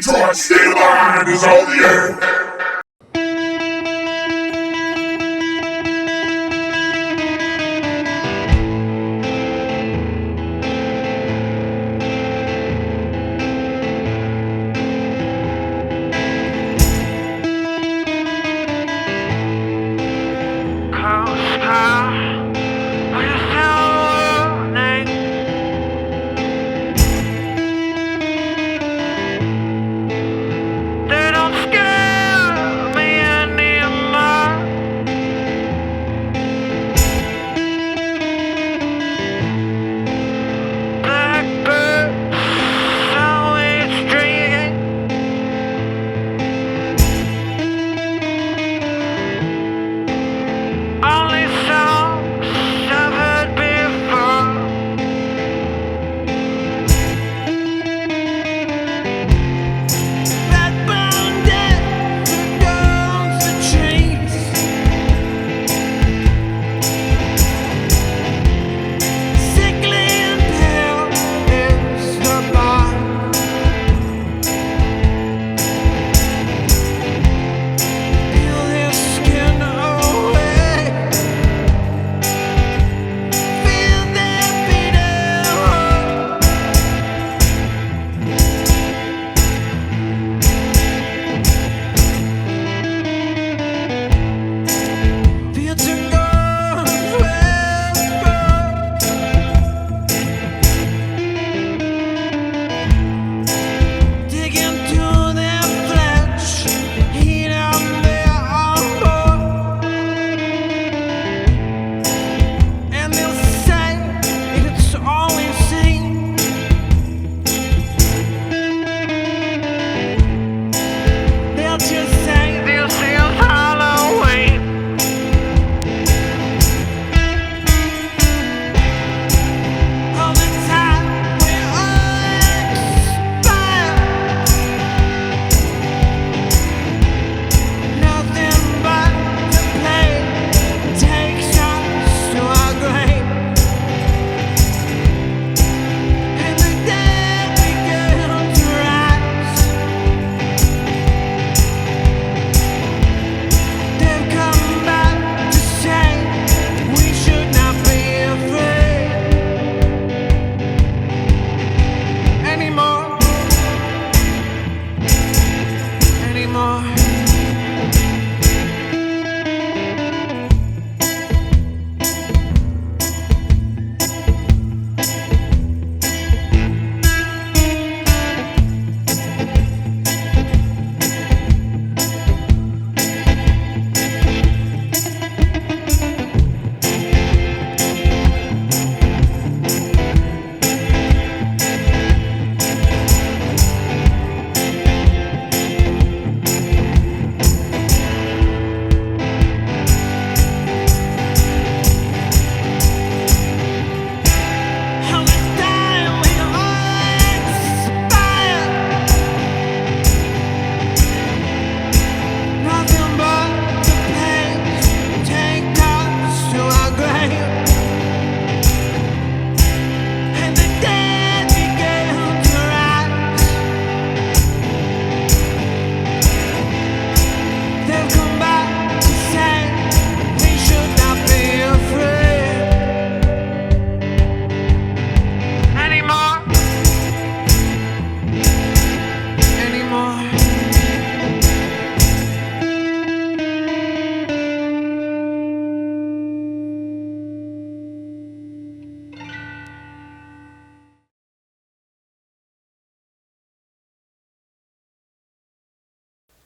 Detroit State of Mind is on the air.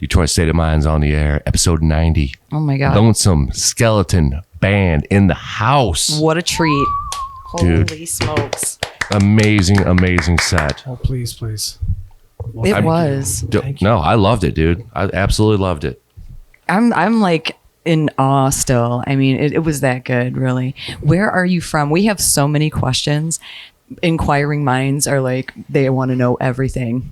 Detroit State of Mind's on the air, episode 90. Oh my God. Lonesome Skeleton Band in the house. What a treat. Dude. Holy smokes. Amazing, amazing set. Oh, please. Well, It was. No, I loved it, dude. I absolutely loved it. I'm like in awe still. I mean, it was that good, really. Where are you from? We have so many questions. Inquiring minds are like, they want to know everything.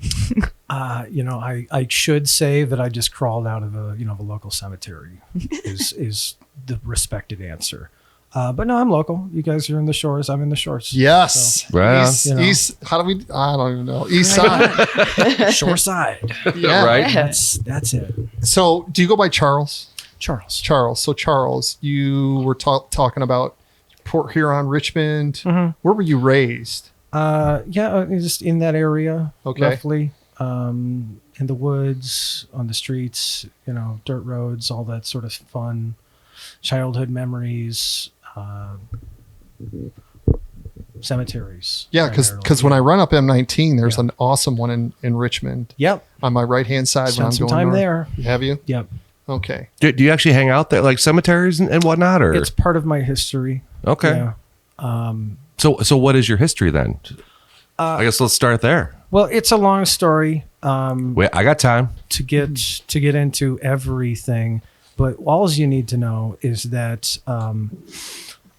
I should say that I just crawled out of the local cemetery is the respected answer. But no, I'm local. You guys are in the shores. I'm in the shores. Yes. Right. East, You know. East. How do we? I don't even know. East side. Shore side. Yeah. Right. That's it. So, do you go by Charles? Charles. Charles. So, Charles, you were talking about Port Huron, Richmond. Where were you raised? Just in that area. Okay. Roughly. In the woods, on the streets, dirt roads, all that sort of fun childhood memories. Cemeteries. Yeah, primarily. because when I run up M19, there's an awesome one in Richmond. Yep. On my right hand side when I'm Spent some going time north. there. Have you? Yep. Okay. Do you actually hang out there, like cemeteries and whatnot, or It's part of my history. okay? Yeah. So what is your history then? I guess let's start there. Well, it's a long story Wait, I got time. to get into everything, but all you need to know is that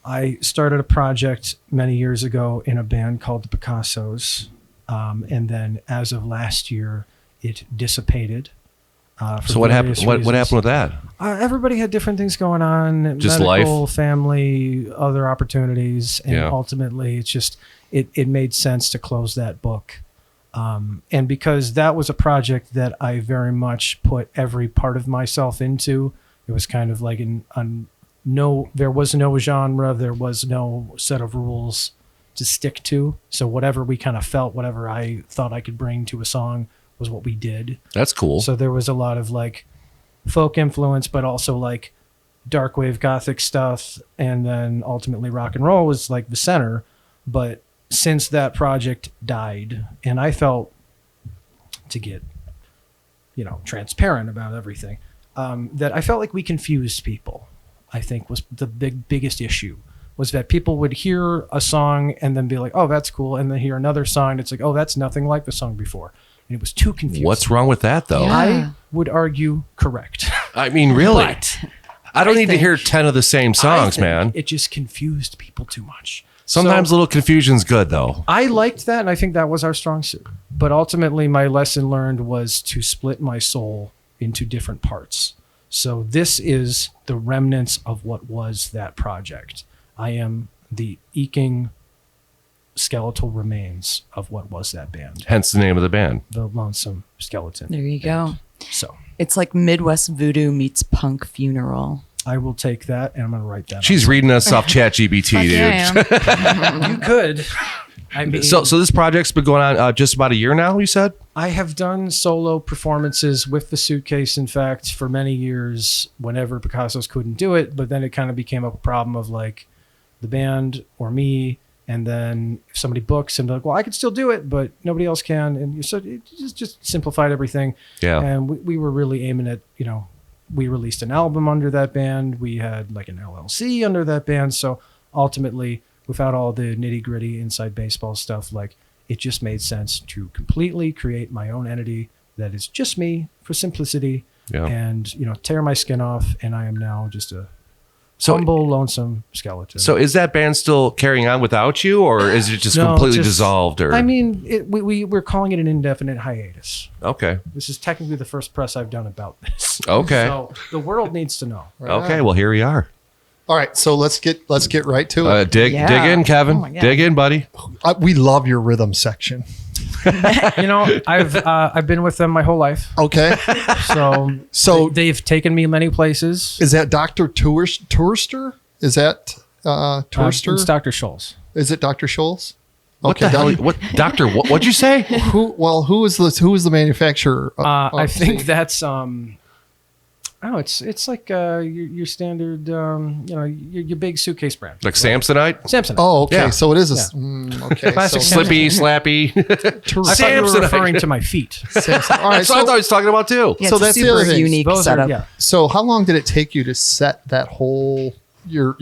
I started a project many years ago in a band called the Picassos, and then as of last year, it dissipated. So what happened? What happened with that? Everybody had different things going on, Just medical, life? family, other opportunities, and Yeah. ultimately it's just it made sense to close that book. And because that was a project that I very much put every part of myself into, it was kind of like there was no genre, there was no set of rules to stick to. So whatever we kind of felt, whatever I thought I could bring to a song was what we did. That's cool. So there was a lot of like folk influence, but also like dark wave gothic stuff. And then ultimately rock and roll was like the center. But since that project died, and I felt, to get, transparent about everything, that I felt like we confused people, I think was the biggest issue, was that people would hear a song and then be like, oh, that's cool. And then hear another song. It's like, oh, that's nothing like the song before. And it was too confusing. What's wrong with that, though? Yeah. I would argue correct. I mean, really, But I don't need to think- hear 10 of the same I songs, think man. It just confused people too much. Sometimes a So little confusion's good, though. I liked that, and I think that was our strong suit. But ultimately, my lesson learned was to split my soul into different parts. So this is the remnants of what was that project. I am the eking skeletal remains of what was that band, Hence the name of the band. the Lonesome Skeleton. There you go. So It's like Midwest voodoo meets punk funeral. I will take that, and I'm going to write that. She's reading us off ChatGPT, dude. Yeah, You could. I mean, So this project's been going on just about a year now, you said? I have done solo performances with the Suitcase, in fact, for many years whenever Picassos couldn't do it. But then it kind of became a problem of like the band or me. And then if somebody books and they're like, well, I could still do it, but nobody else can. And so it just simplified everything. Yeah. And we were really aiming at, we released an album under that band. We had like an LLC under that band. So ultimately, without all the nitty gritty inside baseball stuff, like it just made sense to completely create my own entity that is just me for simplicity Yeah. and, tear my skin off. And I am now just a So- humble, lonesome skeleton. So is that band still carrying on without you, or is it just No, completely just- dissolved? Or I mean, we're calling it an indefinite hiatus. okay, This is technically the first press I've done about this. okay, So the world needs to know. okay. Well, here we are. All right. So let's get right to it. Dig in, Kevin. Oh my God. Dig in, buddy. We love your rhythm section. I've been with them my whole life. Okay. So they've taken me many places. Is that Dr. Tourister? Is that Tourister? It's Dr. Scholl's. Is it Dr. Scholl's? What the hell? What doctor? What'd you say? Who is the manufacturer? I think that's it's like your standard your big Suitcase brand. Like Samsonite? Samsonite. Oh, okay. Yeah. So it is a okay. Classic So, Slippy, slappy. I thought you were Samsonite. referring to my feet. Samsung. All right. That's what I thought he was talking about too. Yeah, So it's a that's the super other thing. unique Those setup. So how long did it take you to set that whole your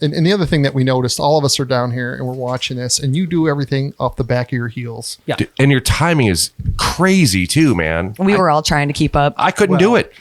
and the other thing that we noticed, all of us are down here and we're watching this, and you do everything off the back of your heels. Yeah. And your timing is crazy too, man. We were all trying to keep up. I couldn't do it.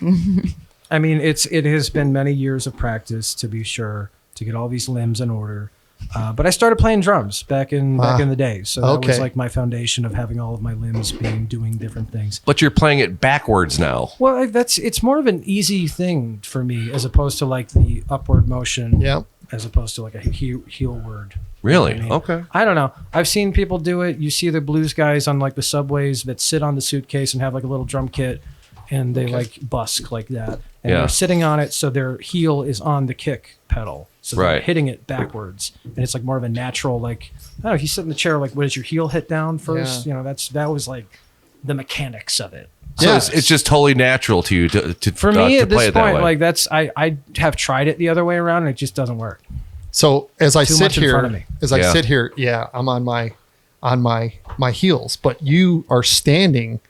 I mean, it has been many years of practice, to be sure, to get all these limbs in order. But I started playing drums back in the day, so that was Okay. like my foundation of having all of my limbs doing different things. But you're playing it backwards now. Well, it's more of an easy thing for me as opposed to like the upward motion. Yeah. as opposed to like a heel word. Really? You know what I mean? Okay. I don't know. I've seen people do it. You see the blues guys on like the subways that sit on the suitcase and have like a little drum kit, and they like busk like that, and Yeah. they're sitting on it, so their heel is on the kick pedal, so they're Right. hitting it backwards, and it's like more of a natural like. I don't know. If you sit in the chair, like, what does your heel hit down first? Yeah. You know, that was like the mechanics of it. So Yeah. it's just totally natural to you to For me to at play this it that point, way. like that's I have tried it the other way around, and it just doesn't work. So as I Too sit much in front of here, me. Yeah. I'm on my heels, but you are standing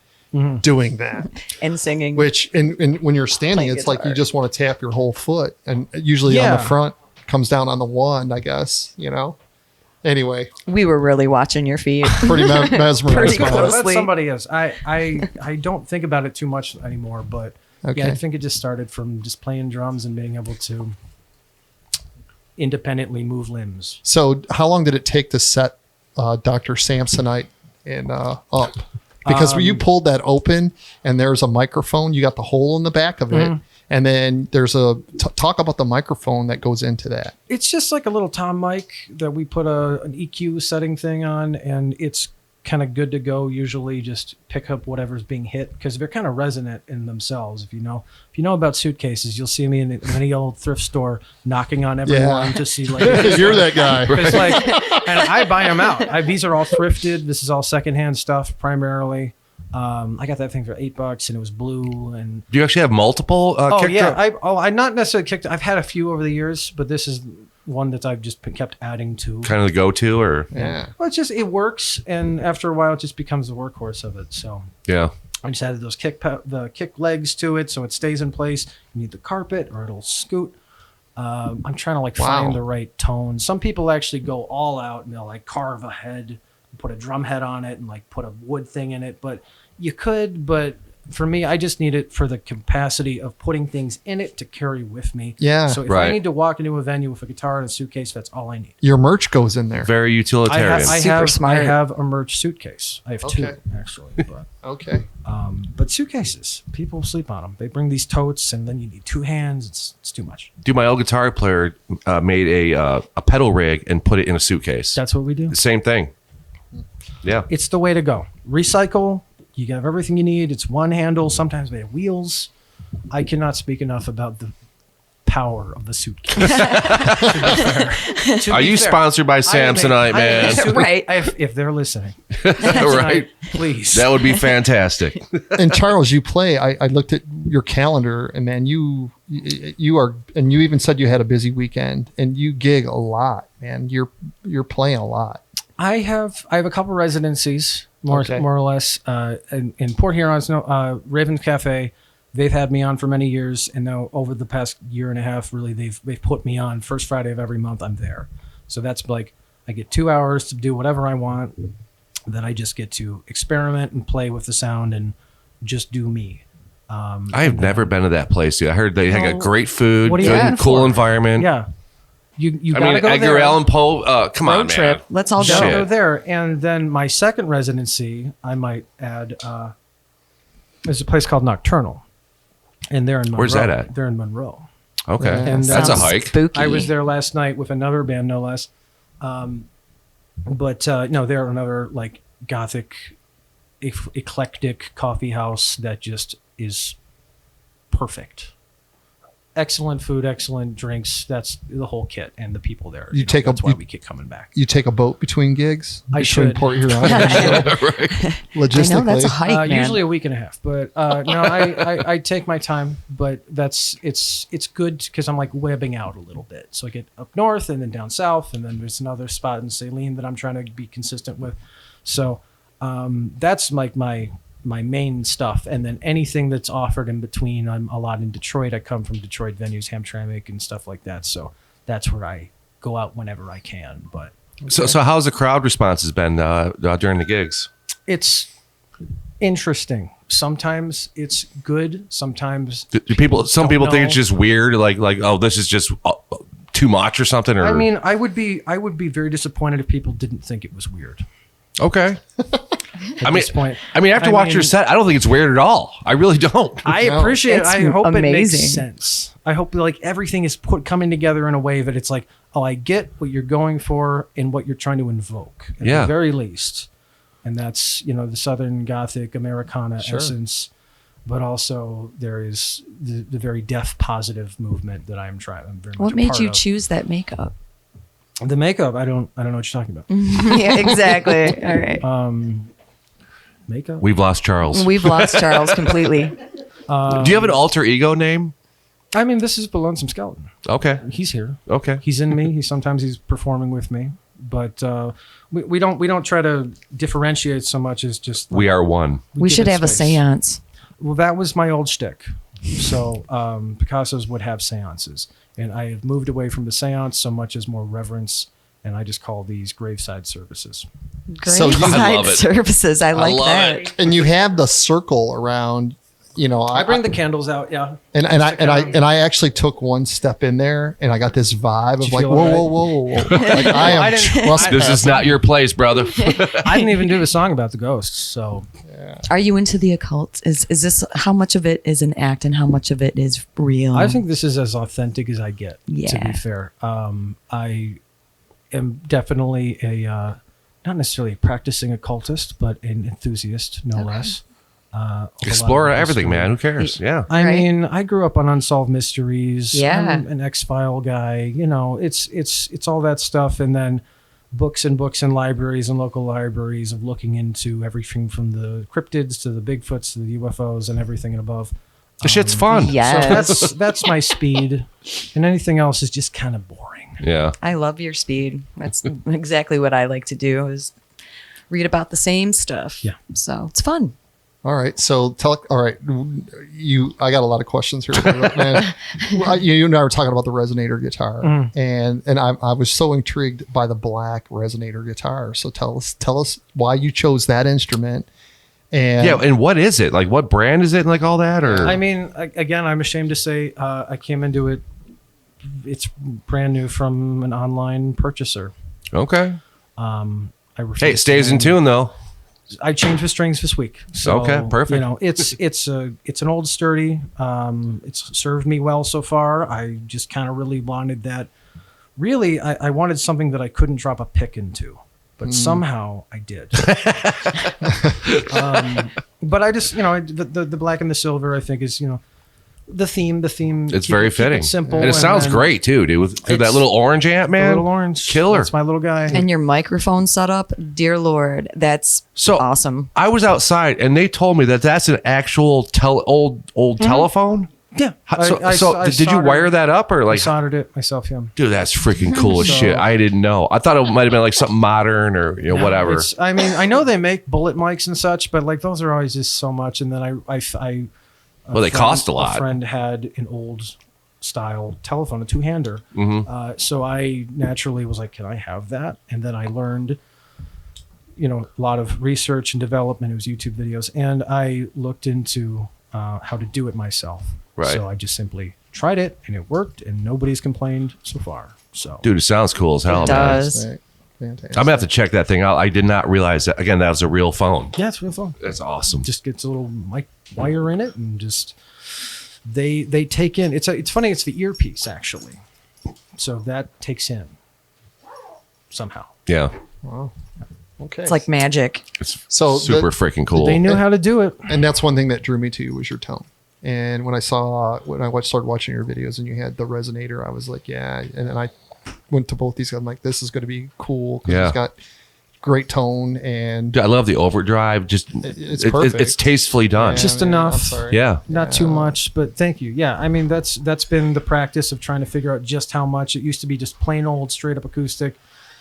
doing that. And singing. Which and when you're standing, Playing it's like you guitar. just want to tap your whole foot, and usually on Yeah. the front comes down on the one, I guess. You know. Anyway, We were really watching your feet. pretty mesmerized. Pretty by close. it. That's somebody else. I don't think about it too much anymore, but Okay. yeah, I think it just started from just playing drums and being able to independently move limbs. So, how long did it take to set Dr. Samsonite and up? Because when you pulled that open and there's a microphone, you got the hole in the back of it, and then there's talk about the microphone that goes into that. It's just like a little tom mic that we put an EQ setting thing on, and it's kind of good to go. Usually, just pick up whatever's being hit because they're kind of resonant in themselves. If you know about suitcases, you'll see me in any old thrift store knocking on every Yeah. one to see like You're that guy. It's like, and I buy them out. These are all thrifted. This is all secondhand stuff primarily. I got that thing for $8 and it was blue. And Do you actually have multiple oh kick yeah, drum? I not necessarily kicked. I've had a few over the years, but this is one that I've just kept adding to. Kind of the go-to, or Yeah. Well, it works, and after a while, it just becomes the workhorse of it. So yeah. I just added those the kick legs to it, so it stays in place. You need the carpet, or it'll scoot. I'm trying to Wow. find the right tone. Some people actually go all out and they'll like carve a head, put a drum head on it, and like put a wood thing in it. But you could, but for me, I just need it for the capacity of putting things in it to carry with me. Yeah. So if Right. I need to walk into a venue with a guitar and a suitcase, that's all I need. Your merch goes in there. Very utilitarian. Super smart. I have a merch suitcase. I have Okay. two actually. But, Okay. but suitcases, people sleep on them. They bring these totes, and then you need two hands. It's too much. Dude, my old guitar player made a pedal rig and put it in a suitcase. That's what we do. Same thing. Yeah. It's the way to go. Recycle. You have everything you need. It's one handle. Sometimes they have wheels. I cannot speak enough about the power of the suitcase. Are you sponsored by Samsonite, man? Right. If they're listening, Right. please. That would be fantastic. And Charles, you play. I looked at your calendar, and man, you are, and you even said you had a busy weekend, and you gig a lot, man. You're playing a lot. I have a couple residencies, more Okay. or less, in Port Huron's Raven Cafe. They've had me on for many years, and now over the past year and a half, really, they've put me on first Friday of every month. I'm there, so that's like I get 2 hours to do whatever I want. Then I just get to experiment and play with the sound and just do me. I have never been to that place, dude. I heard they got Well, great food, what are you good, looking cool for? environment. Yeah, you I gotta mean, go Edgar there. Allan Poe. Come on, Road man. trip. Let's all go. Shit. Go there, and then my second residency, I might add. There's a place called Nocturnal, and they're in Monroe. Where's that at? They're in Monroe. Okay, And that's a Sounds hike. Spooky. I was there last night with another band, no less. But no, they're another like gothic, eclectic coffee house that just is perfect. Excellent food, excellent drinks. That's the whole kit, and the people there. You take a- that's why you- we keep coming back. You take a boat between gigs. I between should. Port Huron. and Logistically, I know that's a hike, man. Usually a week and a half, but no, I take my time. But it's good because I'm like webbing out a little bit. So I get up north and then down south, and then there's another spot in Saline that I'm trying to be consistent with. So that's like my main stuff, and then anything that's offered in between. I'm a lot in Detroit. I come from Detroit venues, Hamtramck and stuff like that. So that's where I go out whenever I can. But So how's the crowd response has been during the gigs? it's interesting. Sometimes it's good. Sometimes Do people? Some don't people think know. it's just weird, like oh, this is just too much or something. Or I mean, I would be very disappointed if people didn't think it was weird. okay, at this point. After watching your set, I don't think it's weird at all. I really don't. I appreciate it. It's I hope it amazing. makes sense. I hope like everything is coming together in a way that it's like, oh, I get what you're going for and what you're trying to invoke at the very least. And that's, the Southern Gothic Americana essence, but also there is the very deaf positive movement that I'm very much What a made part you of. choose that makeup? The makeup? I don't know what you're talking about. Yeah, exactly. All right. Makeup? We've lost Charles. We've lost Charles completely. Do you have an alter ego name? I mean, this is the Lonesome Skeleton. Okay. He's here. Okay. He's in me. Sometimes he's performing with me, but we don't try to differentiate so much as just We are one. We give should it have a space. seance. Well, that was my old shtick. So Picasso's would have seances, and I have moved away from the seance so much as more reverence, and I just call these graveside services. So you- I love Graveside it. services. I like love that. it. And you have the circle around, I bring the candles out, yeah. and I actually took one step in there, and I got this vibe Did of you like, feel whoa, all whoa, right? whoa, whoa, like I am I didn't- trespassing. This is not your place, brother. I didn't even do a song about the ghosts, so Are you into the occult? Is this how much of it is an act and how much of it is real? I think this is as authentic as I get. To Yeah. be fair, I am definitely a not necessarily a practicing occultist, but an enthusiast, no less. Explore everything, man. Who cares? Yeah. I Right. mean, I grew up on Unsolved Mysteries. Yeah. I'm an X-File guy. It's all that stuff, and then books and books in libraries and local libraries of looking into everything from the cryptids to the Bigfoots to the UFOs and everything and above. The shit's fun. Yes. So that's my speed, and anything else is just kind of boring. Yeah. I love your speed. That's exactly what I like to do is read about the same stuff. Yeah. So it's fun. All right. So all right. I got a lot of questions here, man. You and I were talking about the resonator guitar, and I was so intrigued by the black resonator guitar. So tell us why you chose that instrument. And Yeah. And what is it? Like, what brand is it and like all that? Or I mean, again, I'm ashamed to say I came into it. It's brand new from an online purchaser. Okay. I Hey, refuse it stays to in tune though. I changed the strings this week. So, Okay, perfect. It's an old sturdy. It's served me well so far. I just kind of really wanted that. Really, I wanted something that I couldn't drop a pick into, but somehow I did. But I just, the black and the silver, I think is, the theme. It's keep very it fitting. simple, And it sounds then great too, dude. With that It's- little orange amp, the man. little orange Killer. That's my little guy. And your microphone setup, dear Lord, that's So awesome. I was outside and they told me that that's an actual old telephone. yeah. So did you wire that up or I like? soldered it myself. Yeah. Dude, that's freaking cool as So- shit. I didn't know. I thought it might have been like something modern or whatever. I mean, I know they make bullet mics and such, but like those are always just so much. And then I Well, they cost a lot. A friend had an old style telephone, a two-hander. Mm-hmm. So I naturally was like, can I have that? And then I learned, a lot of research and development. It was YouTube videos. And I looked into how to do it myself. Right. So I just simply tried it and it worked and nobody's complained so far. So Dude, it sounds cool as hell, It man. does. Fantastic. I'm gonna have to check that thing out. I did not realize that. Again, that was a real phone. yeah, it's real fun. That's awesome. Just gets a little mic wire in it and just they take in it's funny, it's the earpiece actually, so that takes in somehow. Yeah, Okay. It's like magic. it's So super freaking cool. They knew how to do it. And that's one thing that drew me to you was your tone. And when I started watching your videos and you had the resonator, I was like, yeah. And then I went to both these. I'm like, this is going to be cool. 'Cause Yeah. It's got great tone and Dude, I love the overdrive. Just It's perfect. it's tastefully done. Just man, enough. I'm sorry. Yeah. Not too much, but thank you. Yeah, I mean that's been the practice of trying to figure out just how much. It used to be just plain old straight up acoustic,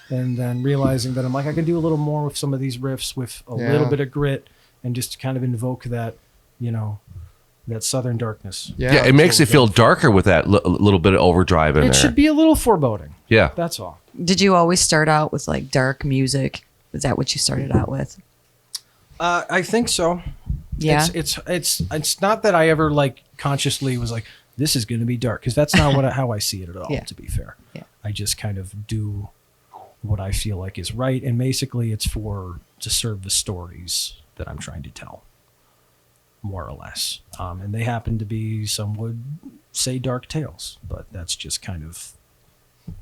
and then realizing that I'm like I can do a little more with some of these riffs with a Yeah. little bit of grit and just to kind of invoke that, that southern darkness. Yeah, it makes it feel darker with that little bit of overdrive in It there. should be a little foreboding. Yeah. That's all. Did you always start out with like dark music? Was that what you started out with? I think so. Yeah. It's not that I ever like consciously was like this is going to be dark because that's not how I see it at all. Yeah. To be fair, Yeah. I just kind of do what I feel like is right, and basically it's to serve the stories that I'm trying to tell, more or less. And they happen to be, some would say, dark tales, but that's just kind of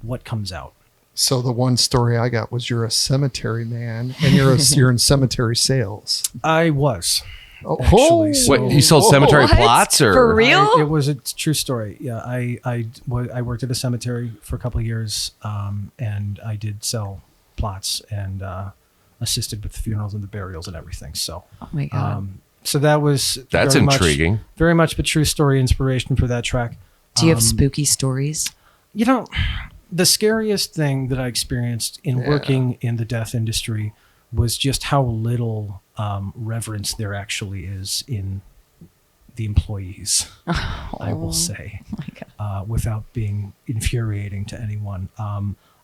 what comes out. So the one story I got was you're a cemetery man and you're in cemetery sales. I was. Oh, Actually, so- Wait, you sold cemetery What? plots or For real? It was a true story. Yeah, I worked at a cemetery for a couple of years, and I did sell plots and assisted with the funerals and the burials and everything. So, Oh my God. so that was That's very intriguing. very much the true story inspiration for that track. Do you have spooky stories? You know, the scariest thing that I experienced in working in the death industry was just how little reverence there actually is in the employees. I will say, Oh my God. without being infuriating to anyone.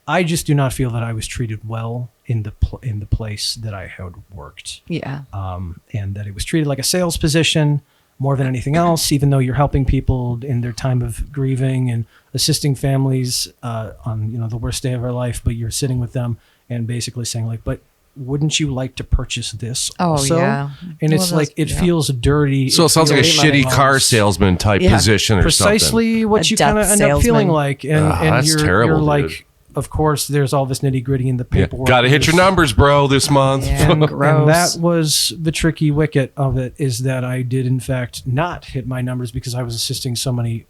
I just do not feel that I was treated well in the place that I had worked, Yeah. and that it was treated like a sales position more than anything else. Even though you're helping people in their time of grieving and assisting families on the worst day of their life, but you're sitting with them and basically saying like, "But wouldn't you like to purchase this?" Oh, also? yeah. And Well, it's that's- like it yeah. feels dirty. So it sounds like a feels shitty car gross. salesman type Yeah. position or something. Precisely what A you death kind of end up feeling salesman. like, and That's you're terrible, dude. like, of course, there's all this nitty gritty in the Yeah. paperwork. Got to hit your numbers, bro, this month. Yeah. And Gross. that was the tricky wicket of it, is that I did in fact not hit my numbers because I was assisting so many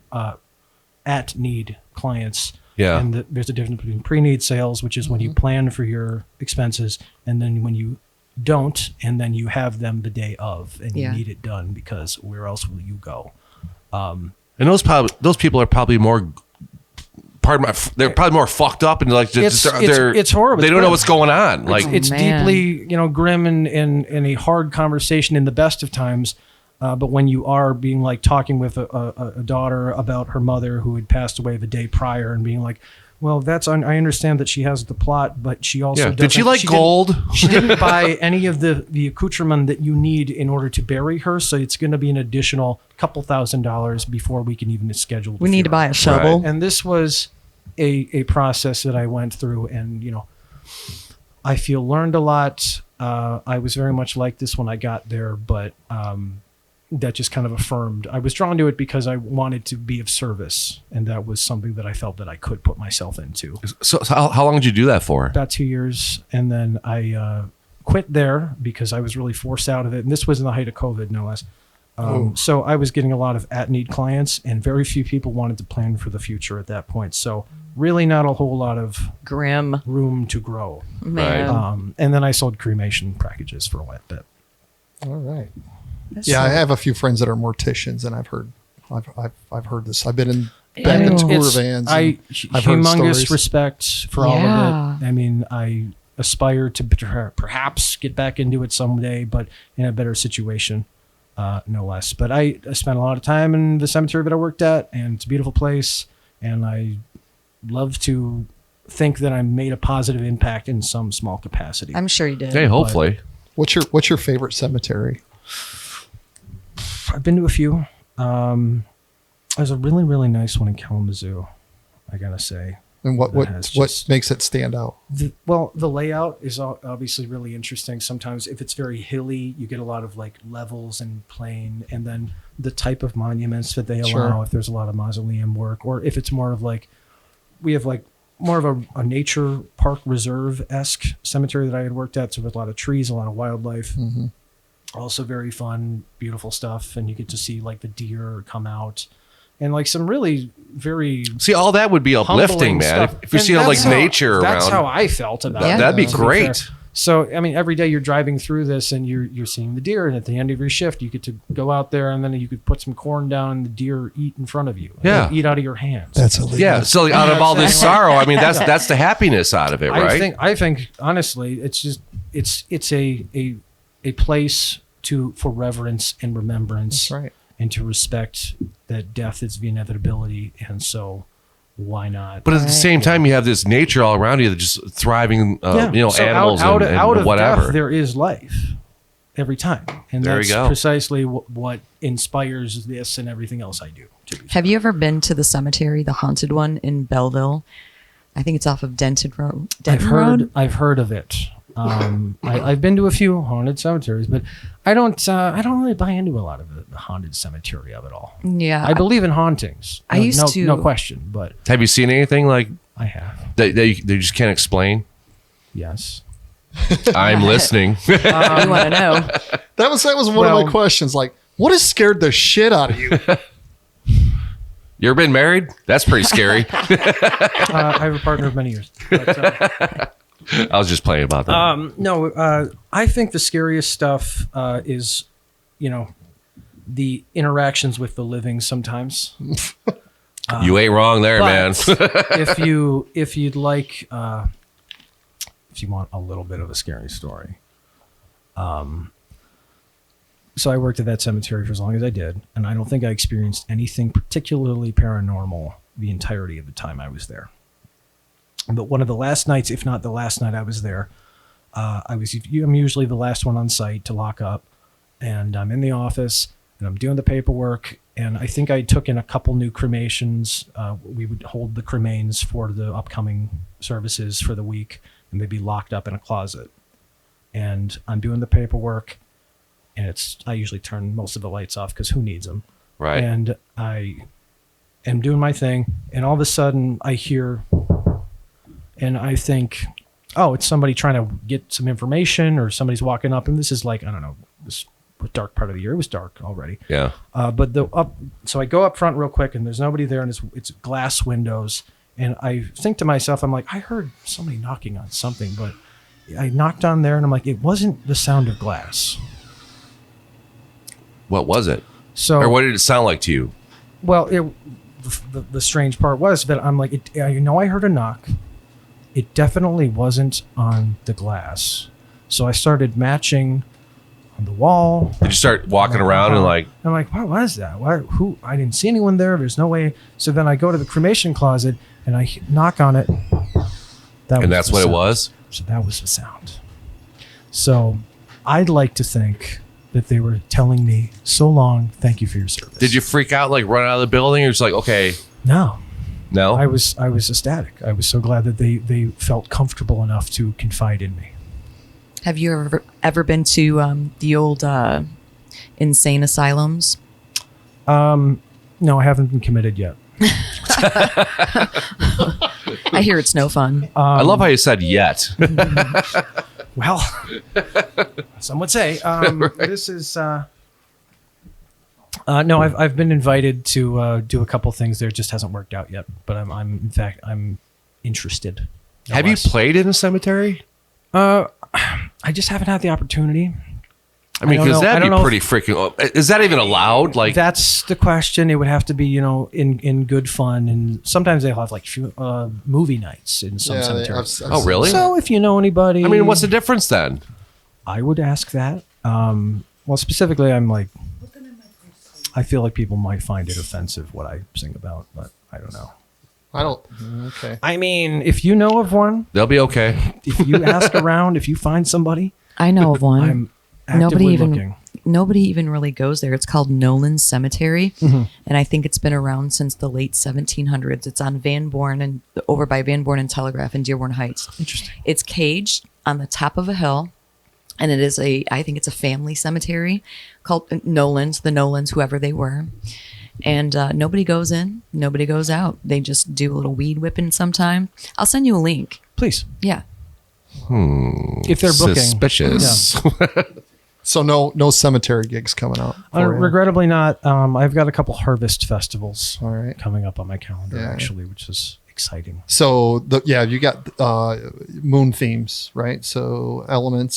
at need clients. Yeah. And there's a difference between pre-need sales, which is when you plan for your expenses, and then when you don't, and then you have them the day of, and Yeah. you need it done because where else will you go? And those people are probably more. They're probably more fucked up and like It's it's horrible. They It's don't know grim. what's going on. Like It's man. deeply, grim and a hard conversation in the best of times. But when you are being like talking with a daughter about her mother who had passed away the day prior and being like, well, I understand that she has the plot, but she also yeah. Did she doesn't- like gold? She didn't buy any of the accoutrement that you need in order to bury her. So it's going to be an additional couple $1,000s before we can even schedule. the We need to buy funeral. a shovel. And this was a process that I went through, and I feel learned a lot. I was very much like this when I got there, but that just kind of affirmed. I was drawn to it because I wanted to be of service, and that was something that I felt that I could put myself into. So how long did you do that for? About 2 years, and then I quit there because I was really forced out of it. And this was in the height of COVID, no less. So I was getting a lot of at-need clients, and very few people wanted to plan for the future at that point. So really not a whole lot of Grim. room to grow. Man. And then I sold cremation packages for a while bit. All right. That's Yeah, so- I have a few friends that are morticians, and I've heard this. I've been in back in Ew. tour vans. I and I've heard humongous stories. respect for all Yeah. of it. I mean, I aspire to perhaps get back into it someday, but in a better situation, no less. But I spent a lot of time in the cemetery that I worked at, and it's a beautiful place, and I love to think that I made a positive impact in some small capacity. I'm sure you did. Hey, hopefully. What's your favorite cemetery? I've been to a few. There's a really, really nice one in Kalamazoo, I gotta say. And what That has what just- makes it stand out? The layout is obviously really interesting. Sometimes if it's very hilly, you get a lot of like levels and plain, and then the type of monuments that they allow, Sure. if there's a lot of mausoleum work, or if it's more of like, we have like more of a nature park reserve-esque cemetery that I had worked at, so with a lot of trees, a lot of wildlife. Mhm. Also very fun, beautiful stuff, and you get to see like the deer come out, and like some really very See, all that would be uplifting, humbling man. stuff. If you're And seeing like that's how- nature that's around, how I felt about Yeah. it. that'd be to great. fair. So I mean, every day you're driving through this and you're seeing the deer, and at the end of your shift, you get to go out there and then you could put some corn down and the deer eat in front of you. Yeah. They eat out of your hands. That's illegal. yeah. So out of all this sorrow, I mean, that's the happiness out of it, right? I think honestly, it's just it's a place for reverence and remembrance. That's right. And to respect that death is the inevitability, and so why not? But at the same time, you have this nature all around you that's just thriving, So animals out and of whatever. death, there is life every time, and There you that's go. precisely what inspires this and everything else I do. To be Have you ever been to the cemetery, the haunted one in Belleville? I think it's off of Denton Road. Denton Road? I've heard of it. I've been to a few haunted cemeteries, but I don't really buy into a lot of the haunted cemetery of it all. Yeah. I believe in hauntings. I used to- no question, but Have you seen anything like I have. that you just can't explain? Yes. I'm listening. we want to know. That was one of Well- my questions. Like, what has scared the shit out of you? You ever been married? That's pretty scary. I have a partner of many years. But, I was just playing about that. no, I think the scariest stuff is, the interactions with the living sometimes. You ain't wrong there, man. But if you'd like, if you want a little bit of a scary story, so I worked at that cemetery for as long as I did, and I don't think I experienced anything particularly paranormal the entirety of the time I was there. But one of the last nights, if not the last night I was there, I'm usually the last one on site to lock up, and I'm in the office and I'm doing the paperwork. And I think I took in a couple new cremations. We would hold the cremains for the upcoming services for the week, and they'd be locked up in a closet. And I'm doing the paperwork, and I usually turn most of the lights off because who needs them? Right. And I am doing my thing, and all of a sudden I hear, and I think, oh, it's somebody trying to get some information, or somebody's walking up, and this is like, I don't know, this dark part of the year. It was dark already. Yeah. So I go up front real quick, and there's nobody there, and it's glass windows, and I think to myself, I'm like, I heard somebody knocking on something, but I knocked on there, and I'm like, it wasn't the sound of glass. What was it? So, Or what did it sound like to you? well, the strange part was that I'm like, I heard a knock. It definitely wasn't on the glass. So I started matching on the wall. Did you start walking around and like, I'm like, what was that? Who? I didn't see anyone there. There's no way. So then I go to the cremation closet and I knock on it. and that's what it was? So that was the sound. So I'd like to think that they were telling me, so long, thank you for your service. Did you freak out, like run out of the building, or just like, okay, No. no? I was ecstatic. I was so glad that they felt comfortable enough to confide in me. Have you ever been to the old insane asylums? No, I haven't been committed yet. I hear it's no fun. I love how you said yet. Well, some would say this is. No, I've been invited to do a couple things there. It just hasn't worked out yet, but I'm interested. no Have you less. played in a cemetery? I just haven't had the opportunity. I mean, don't because know- I that'd don't be know pretty freaking. Is that even allowed? Like, That's the question. It would have to be, in good fun, and sometimes they'll have like movie nights in some cemeteries. Oh, really? So if you know anybody, I mean, what's the difference then? I would ask that. Well, specifically, I'm like, I feel like people might find it offensive what I sing about, but I don't know. I don't. Okay. I mean, if you know of one, They'll be okay. if you ask around, if you find somebody, I know of one. I'm actively looking. Nobody even really goes there. It's called Nolan Cemetery, and I think it's been around since the late 1700s. It's on Van Born and over by Van Born and Telegraph in Dearborn Heights. Interesting. It's caged on the top of a hill, and I think it's a family cemetery called Nolans, the Nolans, whoever they were. And nobody goes in, nobody goes out. They just do a little weed whipping sometime. I'll send you a link. Please, Yeah. if they're booking. Suspicious. So no cemetery gigs coming up. for you. Regrettably not. I've got a couple harvest festivals All right. coming up on my calendar, Yeah. actually, which is exciting. So you got moon themes, right? So elements,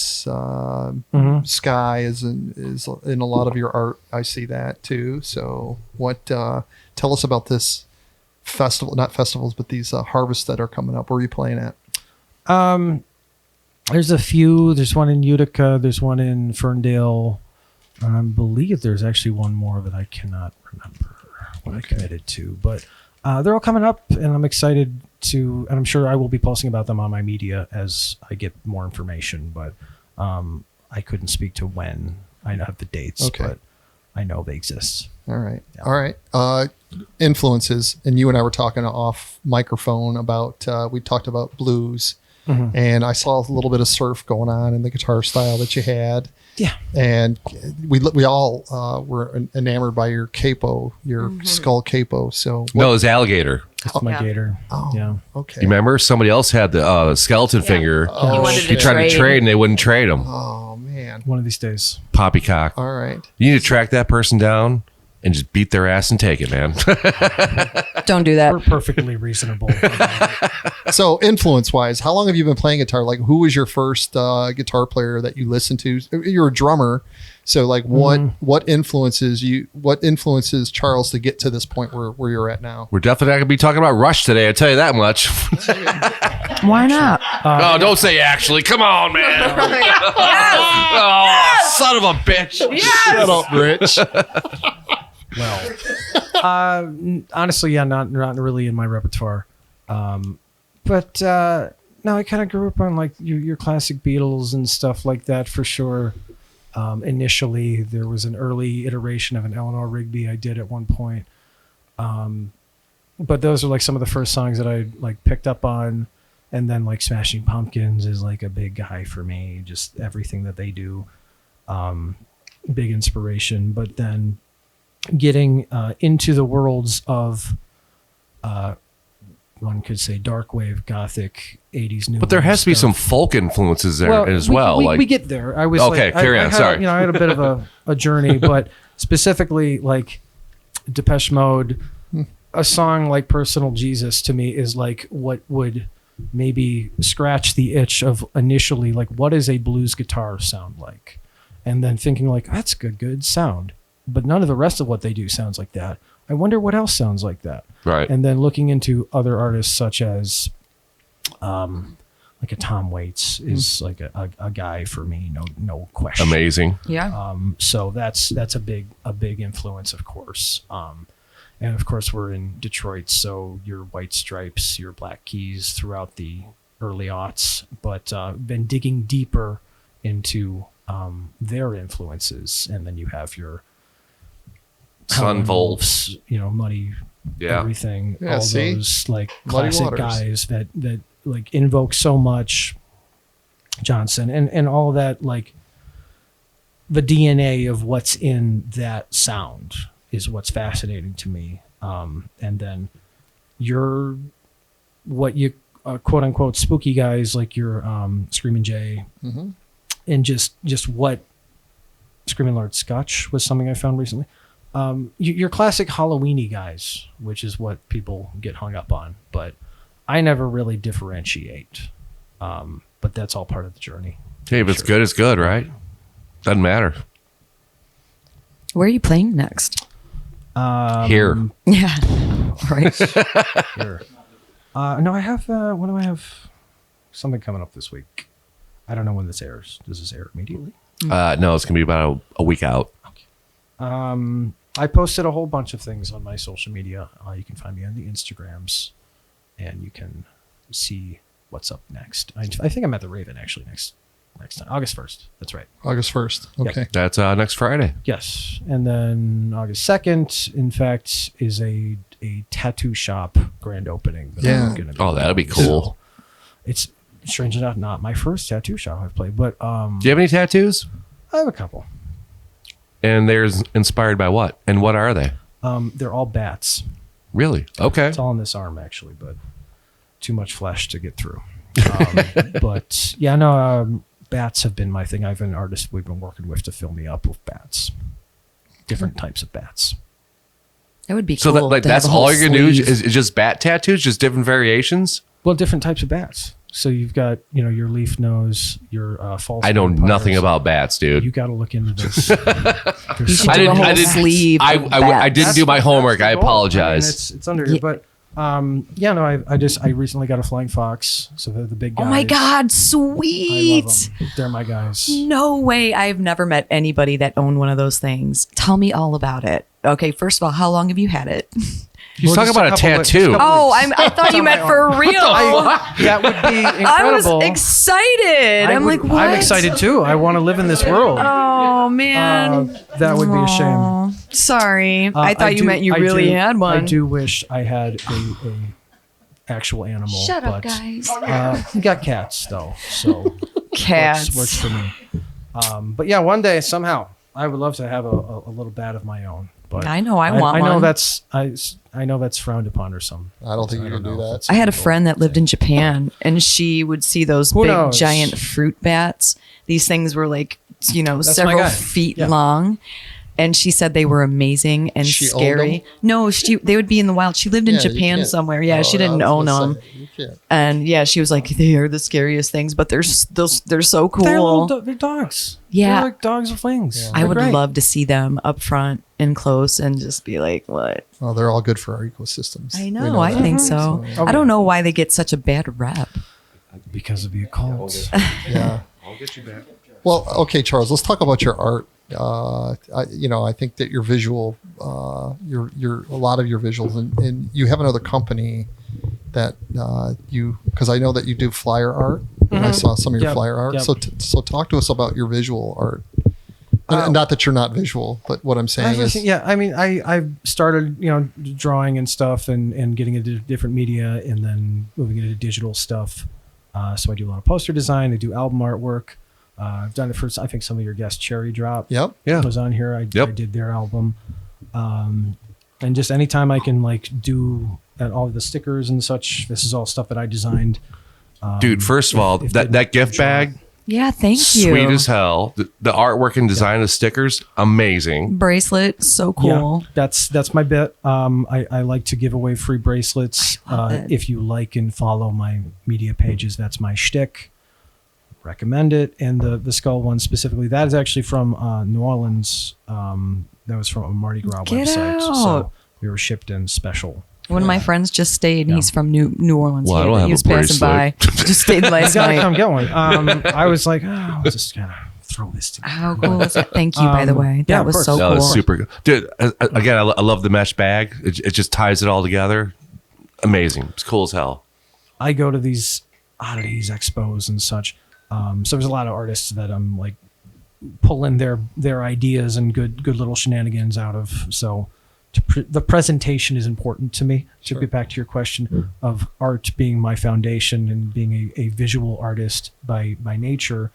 sky is in a lot of your art. I see that too. So what? Tell us about this festival, not festivals, but these harvests that are coming up. Where are you playing at? There's a few. There's one in Utica. There's one in Ferndale. I believe there's actually one more that I cannot remember what I committed to. But they're all coming up, and I'm excited to. And I'm sure I will be posting about them on my media as I get more information. But I couldn't speak to when. I have the dates, Okay. but I know they exist. All right. Yeah. All right. Influences. And you and I were talking off microphone about, we talked about blues. and I saw a little bit of surf going on in the guitar style that you had. Yeah. And we all were enamored by your capo, your skull capo. So No, it's alligator. That's my gator. Oh, Yeah. okay. You remember somebody else had the skeleton finger. He wanted He to tried trade. to trade and they wouldn't trade him. Oh man. One of these days. Poppycock. All right. You need to track that person down and just beat their ass and take it, man. Don't do We're that. perfectly reasonable. So influence wise, how long have you been playing guitar? Like, who was your first guitar player that you listened to? You're a drummer, so like, what influences you? What influences Charles to get to this point where you're at now? We're definitely not going to be talking about Rush today. I tell you that much. Why not? Oh, don't say actually. Come on, man. Oh, son of a bitch. Shut up, Rich. Well, honestly, yeah, not really in my repertoire. But no, I kind of grew up on like your classic Beatles and stuff like that for sure. Initially, there was an early iteration of an Eleanor Rigby I did at one point. But those are like some of the first songs that I like picked up on. And then like Smashing Pumpkins is like a big guy for me. Just everything that they do, big inspiration. But then getting into the worlds of one could say dark wave, gothic, 80s new. But there wave has to be stuff. some folk influences there as well. We get there. I was Okay, like, carry on, I had, sorry. I had a bit of a journey, but specifically like Depeche Mode, a song like Personal Jesus to me is like what would maybe scratch the itch of initially like what does a blues guitar sound like, and then thinking like that's good sound, but none of the rest of what they do sounds like that. I wonder what else sounds like that. Right. And then looking into other artists such as like a Tom Waits is like a guy for me, no question. Amazing. Yeah. So that's a big influence, of course. And of course we're in Detroit, so your White Stripes, your Black Keys throughout the early aughts, but been digging deeper into their influences, and then you have your Sun Howlin' Wolves. Muddy, Yeah. everything, Yeah, all see? those like Muddy classic Waters. guys that like invoke so much Johnson and all that, like the DNA of what's in that sound is what's fascinating to me. And then what you quote unquote spooky guys like your Screaming Jay, and just what Screaming Lord Scotch was something I found recently. Your classic Halloweeny guys, which is what people get hung up on, but I never really differentiate. But that's all part of the journey. Hey, if it's good, it's good, right? Doesn't matter. Where are you playing next? Here. Yeah. Right. Here. No, I have. When do I have? Something coming up this week. I don't know when this airs. Does this air immediately? No, it's going to be about a week out. I posted a whole bunch of things on my social media. You can find me on the Instagrams, and you can see what's up next. I think I'm at the Raven actually next time, August 1st. That's right. August 1st. Okay. That's next Friday. Yes, and then August 2nd, in fact, is a tattoo shop grand opening. That Yeah. I'm gonna be Oh, that'll be cool. It's strange enough not my first tattoo shop I've played, but Do you have any tattoos? I have a couple. And they're inspired by what? And what are they? They're all bats. Really? Okay. It's all on this arm actually, but too much flesh to get through. But yeah, no, bats have been my thing. I have an artist we've been working with to fill me up with bats, different types of bats. That would be So cool. that, to have that's a whole all you're going to do sleeve. is just bat tattoos, just different variations? Well, different types of bats. So you've got, your leaf nose, your false. I know vampires. nothing about bats, dude. You got to look into this. You should do a whole sleeve. I of didn't bats. do my homework. I That's the goal. apologize. It's under here, but yeah, no, I recently got a flying fox, so they're the big Oh guys. my God, I love sweet. them. They're my guys. No way. I've never met anybody that owned one of those things. Tell me all about it. Okay, first of all, how long have you had it? He's Well, talking just a about a couple of- tattoo. just a couple- Oh, I thought you meant for real. That would be incredible. I was excited. I'm like, what? I'm excited too. I want to live in this world. Oh, man. That would be a shame. Sorry. I thought you meant you I really do- had one. I do wish I had actual animal. Shut up, but, guys. We got cats though, so Cats. works for me. But yeah, one day somehow I would love to have a little bat of my own. But I know I want know one. that's I know that's frowned upon or something. I don't think you can do know. that. I had a friend that lived in Japan, and she would see those Who big knows? giant fruit bats. These things were like, my several guy. feet Yeah. long. And she said they were amazing and She owned scary. them? No, they would be in the wild. She lived in Yeah, you Japan can't- somewhere. Yeah, Oh, she I didn't was own gonna them. say, you can't. And yeah, she was like, they are the scariest things, but they're so cool. They're dogs. Yeah. They're like dogs with wings. I They're would great. love to see them up front and close and just be like, what? Well, they're all good for our ecosystems. I We know. I that. think so. Oh, I don't know why they get such a bad rep. because of the occult. Yeah. I'll get you back. Well, okay, Charles. Let's talk about your art. I think that your visual, your a lot of your visuals, and you have another company that because I know that you do flyer art. And I saw some of your Yep, flyer art. yep. So talk to us about your visual art. Not that you're not visual, but what I'm saying is, I mean, I've started, drawing and stuff and getting into different media and then moving into digital stuff. So I do a lot of poster design. I do album artwork. I've done it for, I think, some of your guests. Cherry Drop yep. Yeah. was on here. I Yep. did their album. And just anytime I can do all the stickers and such, this is all stuff that I designed. Dude, first of all, if that they- gift bag, Yeah, thank you. sweet as hell. The artwork and design of stickers, amazing. Bracelet, so cool. Yeah, that's my bit. I like to give away free bracelets. love it. If you like and follow my media pages, that's my shtick. Recommend it. And the skull one specifically, that is actually from New Orleans. That was from a Mardi Gras Get website. out. So we were shipped in special. One of my friends just stayed, and Yeah. he's from New Orleans. Well, I here, don't but have he a was passing by. bracelet. Just stayed You last gotta night. come get one. I was like, I'll just kind of throw this together. How cool is that? Thank you, by the way. yeah, That of was course. so That cool. was super good. Dude, again, I love the mesh bag. It just ties it all together. Amazing. It's cool as hell. I go to these oddities expos and such. So there's a lot of artists that I'm like pulling their ideas and good little shenanigans out of. So the presentation is important to me. To get back to your question of art being my foundation and being a visual artist by nature,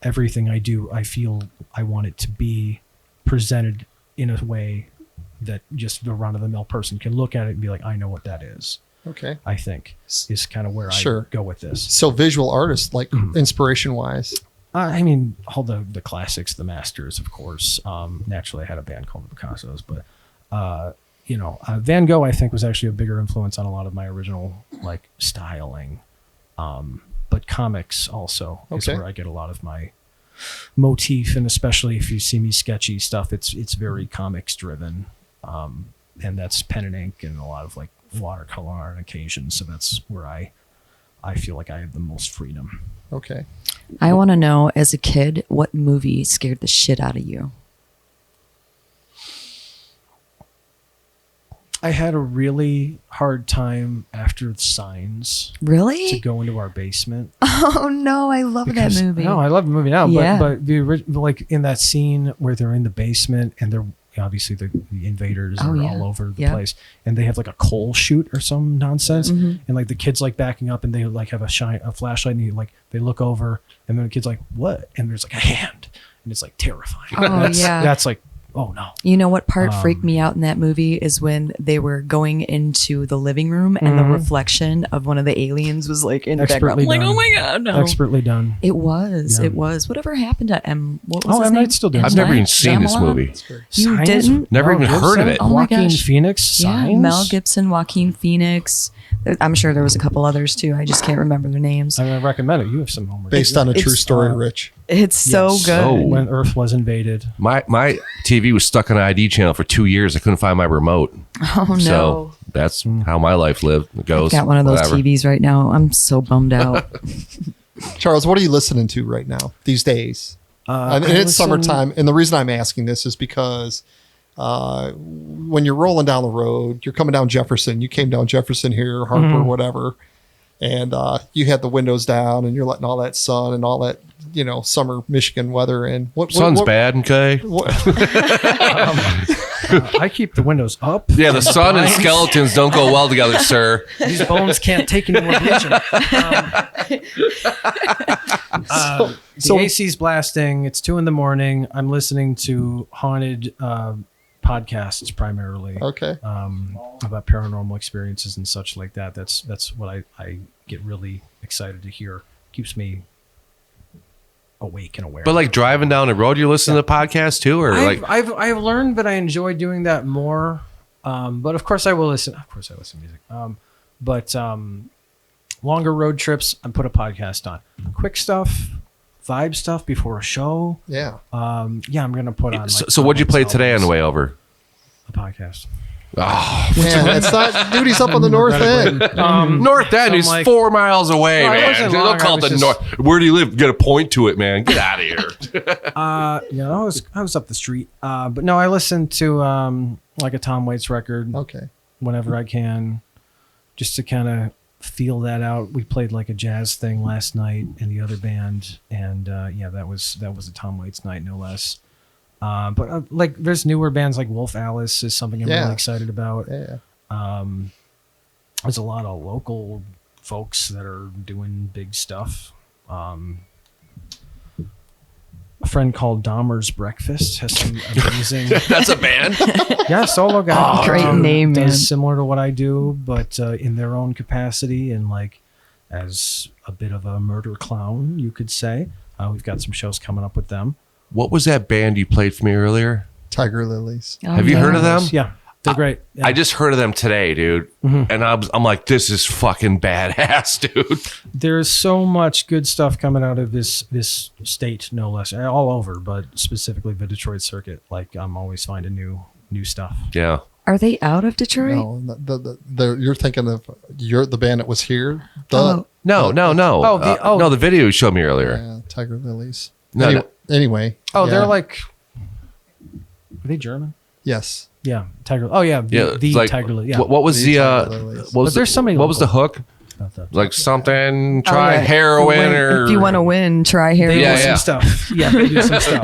everything I do, I feel I want it to be presented in a way that just the run-of-the-mill person can look at it and be like, I know what that is. Okay. I think is kind of where Sure. I go with this. So visual artists, like inspiration wise. I mean, all the classics, the masters, of course. Naturally, I had a band called the Picassos, but Van Gogh, I think, was actually a bigger influence on a lot of my original styling. But comics also is Okay. where I get a lot of my motif, and especially if you see me sketchy stuff, it's very comics driven, and that's pen and ink and a lot of watercolor on occasion. So that's where I feel like I have the most freedom. Okay. I want to know, as a kid, what movie scared the shit out of you? I had a really hard time after Signs to Really? go into our basement. Oh no, I love that movie. No, I love the movie now, Yeah. but the original, in that scene where they're in the basement and they're obviously the invaders Oh, are yeah. all over the Yeah. place, and they have a coal chute or some nonsense, Mhm. and the kids backing up and they have a flashlight and they look over and then the kid's like, what? And there's a hand and it's terrifying. Oh, that's, yeah. That's oh no. You know what part Um, freaked me out in that movie is when they were going into the living room and the Mhm. reflection of one of the aliens was in the background. Expertly I'm like, done. oh my god, no. Expertly done. It was. Yeah. It was. Whatever happened to What was Oh, his M. name? Night's still doing I've it. never Night even seen this Shyamalan? movie. You Signs? didn't? Never even heard of it. Oh my Joaquin gosh. Phoenix. Yeah, Signs? Mel Gibson, Joaquin Phoenix. I'm sure there was a couple others too. I just can't remember their names. I recommend it. You have some homework. Based on a true It's, story, Rich. It's so Yes. good. Oh. When Earth was invaded. My TV was stuck on an ID channel for 2 years. I couldn't find my remote. Oh no. So that's how my life lived. It goes. I've got one of those whatever. TVs right now. I'm so bummed out. Charles, what are you listening to right now these days? And it's summertime, and the reason I'm asking this is because when you're rolling down the road, you're coming down Jefferson. You came down Jefferson here, Harper, whatever, and you had the windows down, and you're letting all that sun and all that summer Michigan weather in. Sun's bad, okay? What, I keep the windows up. Yeah, the sun and skeletons don't go well together, sir. These bones can't take any more bleaching. The AC's blasting. It's 2 a.m. I'm listening to haunted podcasts primarily. Okay. About paranormal experiences and such like that. That's what I get really excited to hear. Keeps me awake and aware. But like driving down the road, you're listening to podcasts too, or I've learned that I enjoy doing that more. But of course I will listen. Of course I listen to music. But longer road trips, I put a podcast on. Quick stuff, vibe stuff before a show. Yeah. I'm gonna put on. So what'd you play today on the way over? A podcast. Oh, Man, that's not. Dude, he's up on the north end. North End is like- 4 miles away, No, it man. wasn't Don't long, call I it was the just- north. Where do you live? Get a point to it, man. Get out of here. I was up the street. But no, I listen to like a Tom Waits record Okay. whenever I can, just to kind of feel that out. We played like a jazz thing last night in the other band, and that was a Tom Waits night, no less. But like, there's newer bands like Wolf Alice is something I'm really excited about. Yeah. There's a lot of local folks that are doing big stuff. A friend called Dahmer's Breakfast has some amazing, That's a band. solo guy. Great name, does man. similar to what I do, but in their own capacity and like as a bit of a murder clown, you could say. We've got some shows coming up with them. What was that band you played for me earlier? Tiger Lilies. Oh, Have you heard of them? Yeah, they're great. Yeah. I just heard of them today, dude. And I'm like, this is fucking badass, dude. There's so much good stuff coming out of this state, no less, all over, but specifically the Detroit circuit. Like, I'm always finding new stuff. Yeah. Are they out of Detroit? No, you're thinking of the band that was here. Oh. No. No, the video you showed me earlier. Yeah, Tiger Lilies. No. Anyway. Oh, yeah. they're like, are they German? Yes. Yeah, Tiger. Oh yeah, Yeah. the like, Tiger Lily. Yeah, What was The the Tiger Lilies. what was But there's the, somebody what was the local. hook? Like something, Oh, try yeah. heroin or If you want to win, try heroin. They Yeah, do yeah. some stuff. Yeah, they do some stuff.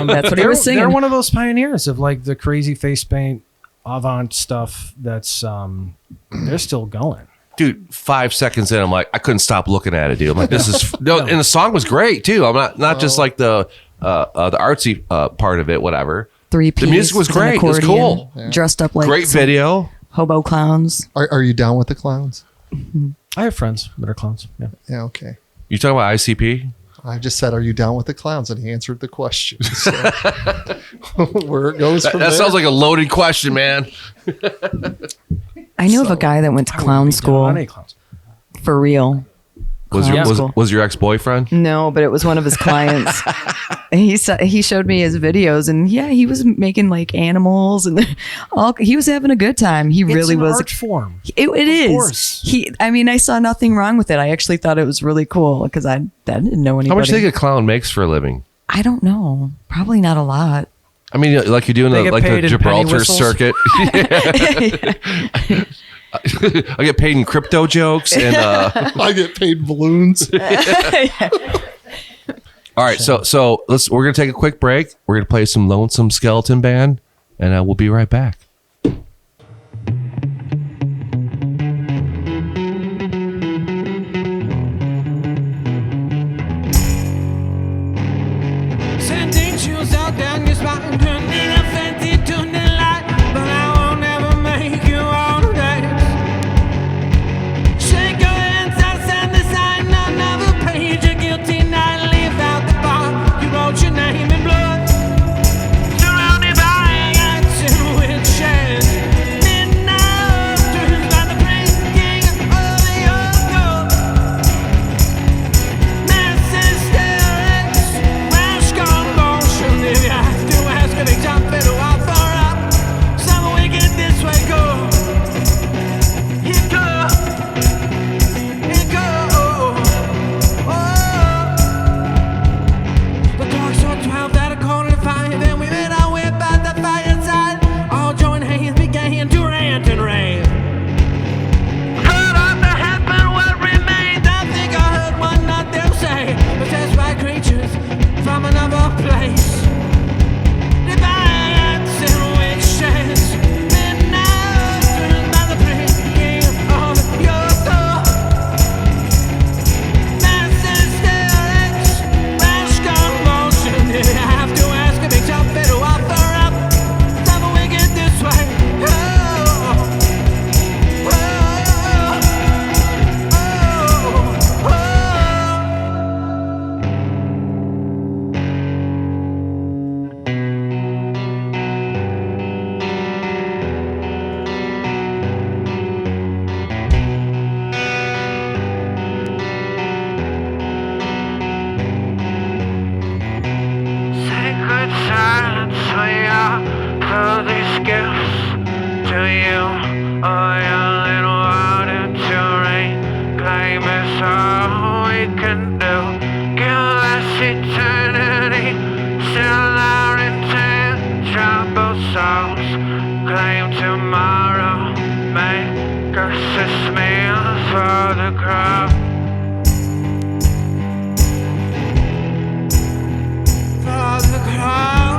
That's what he was singing. They're one of those pioneers of like the crazy face paint avant stuff. That's they're still going. Dude, 5 seconds in, I'm like, I couldn't stop looking at it, dude. I'm like, this is no, and the song was great too. I'm not just like the artsy part of it, whatever. Three-piece The music was with an great. It was accordion, cool. dressed up like Great some video. hobo clowns. Are you down with the clowns? I have friends that are clowns. Yeah. Yeah. Okay. You talking about ICP? I just said, "Are you down with the clowns?" And he answered the question. So, where it goes from That there. sounds like a loaded question, man. I knew of a guy that went to I wouldn't clown be down school on any clowns. for real. Was Clown your school. was your ex-boyfriend? No, but it was one of his clients. He showed me his videos, and yeah, he was making like animals, and he was having a good time. He really it's an was. art form. It is. course. I mean, I saw nothing wrong with it. I actually thought it was really cool because I didn't know anybody. How much do you think a clown makes for a living? I don't know. Probably not a lot. I mean, like you're doing They get like the paid in penny Gibraltar whistles? circuit. I get paid in crypto jokes and I get paid balloons. all right, so we're gonna take a quick break. We're gonna play some Lonesome Skeleton Band, and we'll be right back. Sending chills out down your spine, turning a fancy to the light, but I won't ever make you all dance. Shake your hands, I'll send the sign, another page, a guilty night, leave out the bar. You wrote your name in blood, surrounded by action with to you. Oh, your little water to rain. Claim it's all we can do. Give us eternity. Still our intent. Troubled souls. Claim tomorrow. Make us a meal for the crowd. For the crowd.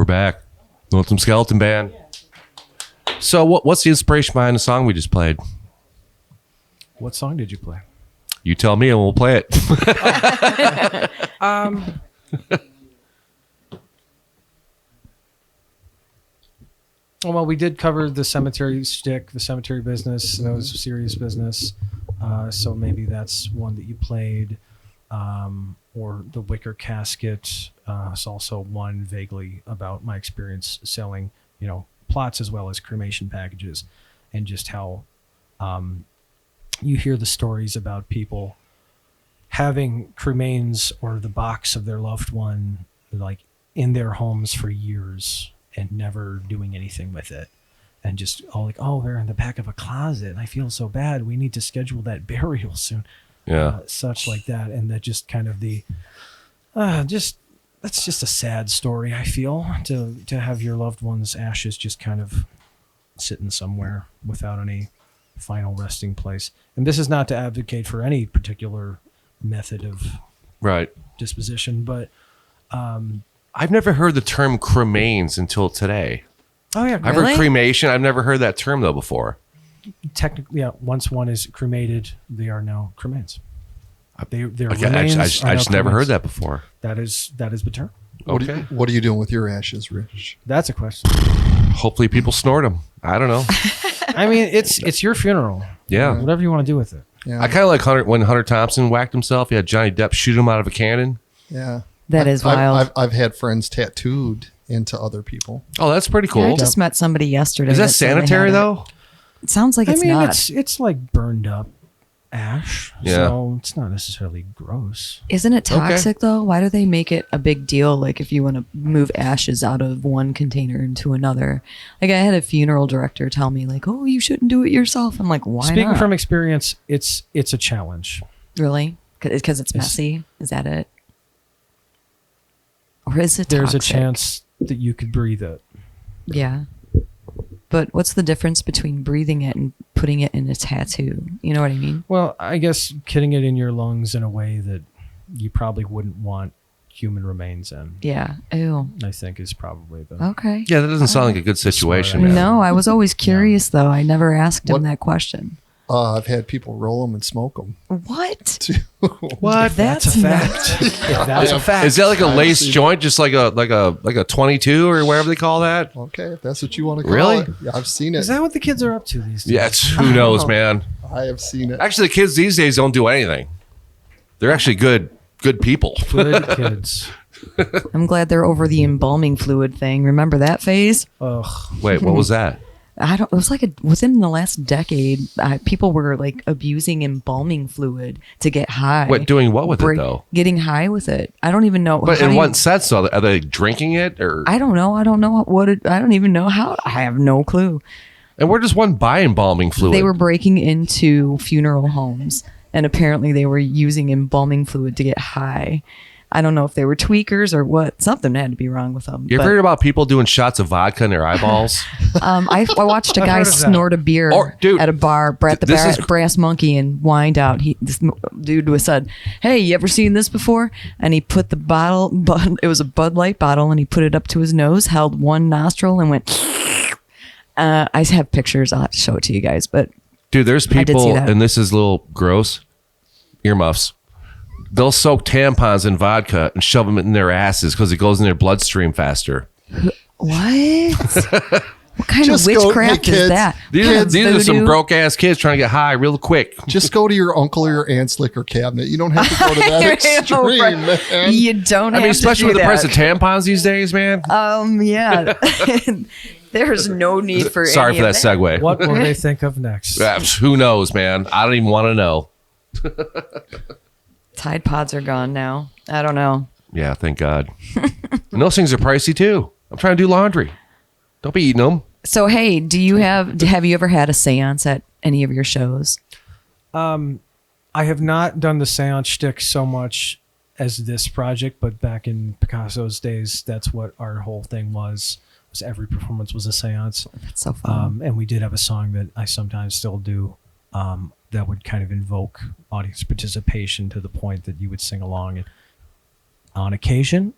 Back. Lonesome Skeleton Band. So what's the inspiration behind the song we just played? What song did you play? You tell me and we'll play it. Well, we did cover the cemetery shtick, the cemetery business. That was serious business. So maybe that's one that you played. Or the wicker casket. It's also one vaguely about my experience selling, plots as well as cremation packages, and just how you hear the stories about people having cremains or the box of their loved one like in their homes for years and never doing anything with it. And just all like, oh, they're in the back of a closet. I feel so bad. We need to schedule that burial soon. Yeah. Such like that. And that just kind of the, just that's just a sad story. I feel to have your loved one's ashes just kind of sitting somewhere without any final resting place. And this is not to advocate for any particular method of Right. disposition, but I've never heard the term cremains until today. oh yeah, I've Really? heard cremation. I've never heard that term though before. technically, yeah. Once one is cremated, they are now cremains. Their Okay, remains I are now just never cremains. heard that before. That is the term. Okay. What are you doing with your ashes, Rich? That's a question. Hopefully people snort them. I don't know. I mean, it's your funeral. Yeah. Whatever you want to do with it. Yeah. I kind of like when Hunter Thompson whacked himself. He had Johnny Depp shoot him out of a cannon. Yeah. That is wild. I've had friends tattooed into other people. Oh, that's pretty Yeah, cool. I just met somebody yesterday. Is that said they sanitary had it. though? It sounds like it's I mean, not. it's like burned up ash. Yeah. So it's not necessarily gross. Isn't it toxic though? Why do they make it a big deal? Like if you want to move ashes out of one container into another. Like I had a funeral director tell me like, "Oh, you shouldn't do it yourself." I'm like, "Why Speaking not?" from experience, it's a challenge. Really? Because it's messy? Is that it? Or is it There's toxic? a chance that you could breathe it. Yeah. But what's the difference between breathing it and putting it in a tattoo? You know what I mean? Well, I guess getting it in your lungs in a way that you probably wouldn't want human remains in, Yeah. Ew. I think is probably the... Okay. Yeah, that doesn't sound like a good situation, Smart. man. No, I was always curious though. I never asked him What- that question. I've had people roll them and smoke them. What? What? That's a fact. If that's a fact. Is that like a lace seen- joint, just like a 22 or whatever they call that? Okay, if that's what you want to call Really? it. Yeah, I've seen it. Is that what the kids are up to these days? Yeah, who knows, man. I have seen it. Actually, the kids these days don't do anything. They're actually good people. Good kids. I'm glad they're over the embalming fluid thing. Remember that phase? Ugh. Wait, what was that? It was like within the last decade, people were like abusing embalming fluid to get high. What, doing what with it, though? Getting high with it. I don't even know. But how in do what you- sense, though? Are they drinking it? Or I don't know. I don't even know how. I have no clue. And where does one buy embalming fluid? They were breaking into funeral homes, and apparently they were using embalming fluid to get high. I don't know if they were tweakers or what. Something had to be wrong with them. You ever but, heard about people doing shots of vodka in their eyeballs? I watched a I've guy heard of that. snort a beer Or, dude, at a bar at the this is- Brass Monkey and wind out. This dude was said, "Hey, you ever seen this before?" And he put the bottle, it was a Bud Light bottle, and he put it up to his nose, held one nostril, and went. I have pictures. I'll have to show it to you guys, but Dude, there's did see people, that. and this is a little gross, earmuffs. They'll soak tampons in vodka and shove them in their asses because it goes in their bloodstream faster. what? What kind Just of go- witchcraft hey, is kids. that? These are some Voodoo? broke ass kids trying to get high real quick. Just go to your uncle or your aunt's liquor cabinet. You don't have to go to that extreme, man. You don't. I have mean, especially to with do the price that. of tampons these days, man. Yeah. There's no need for. Sorry any for of that segue. What will they think of next? Who knows, man? I don't even want to know. Tide Pods are gone now. I don't know. Yeah, thank God. And those things are pricey too. I'm trying to do laundry. Don't be eating them. So hey, have you ever had a séance at any of your shows? I have not done the seance shtick so much as this project, but back in Picasso's days, that's what our whole thing was every performance was a seance. That's so fun. And we did have a song that I sometimes still do that would kind of invoke audience participation to the point that you would sing along. And on occasion,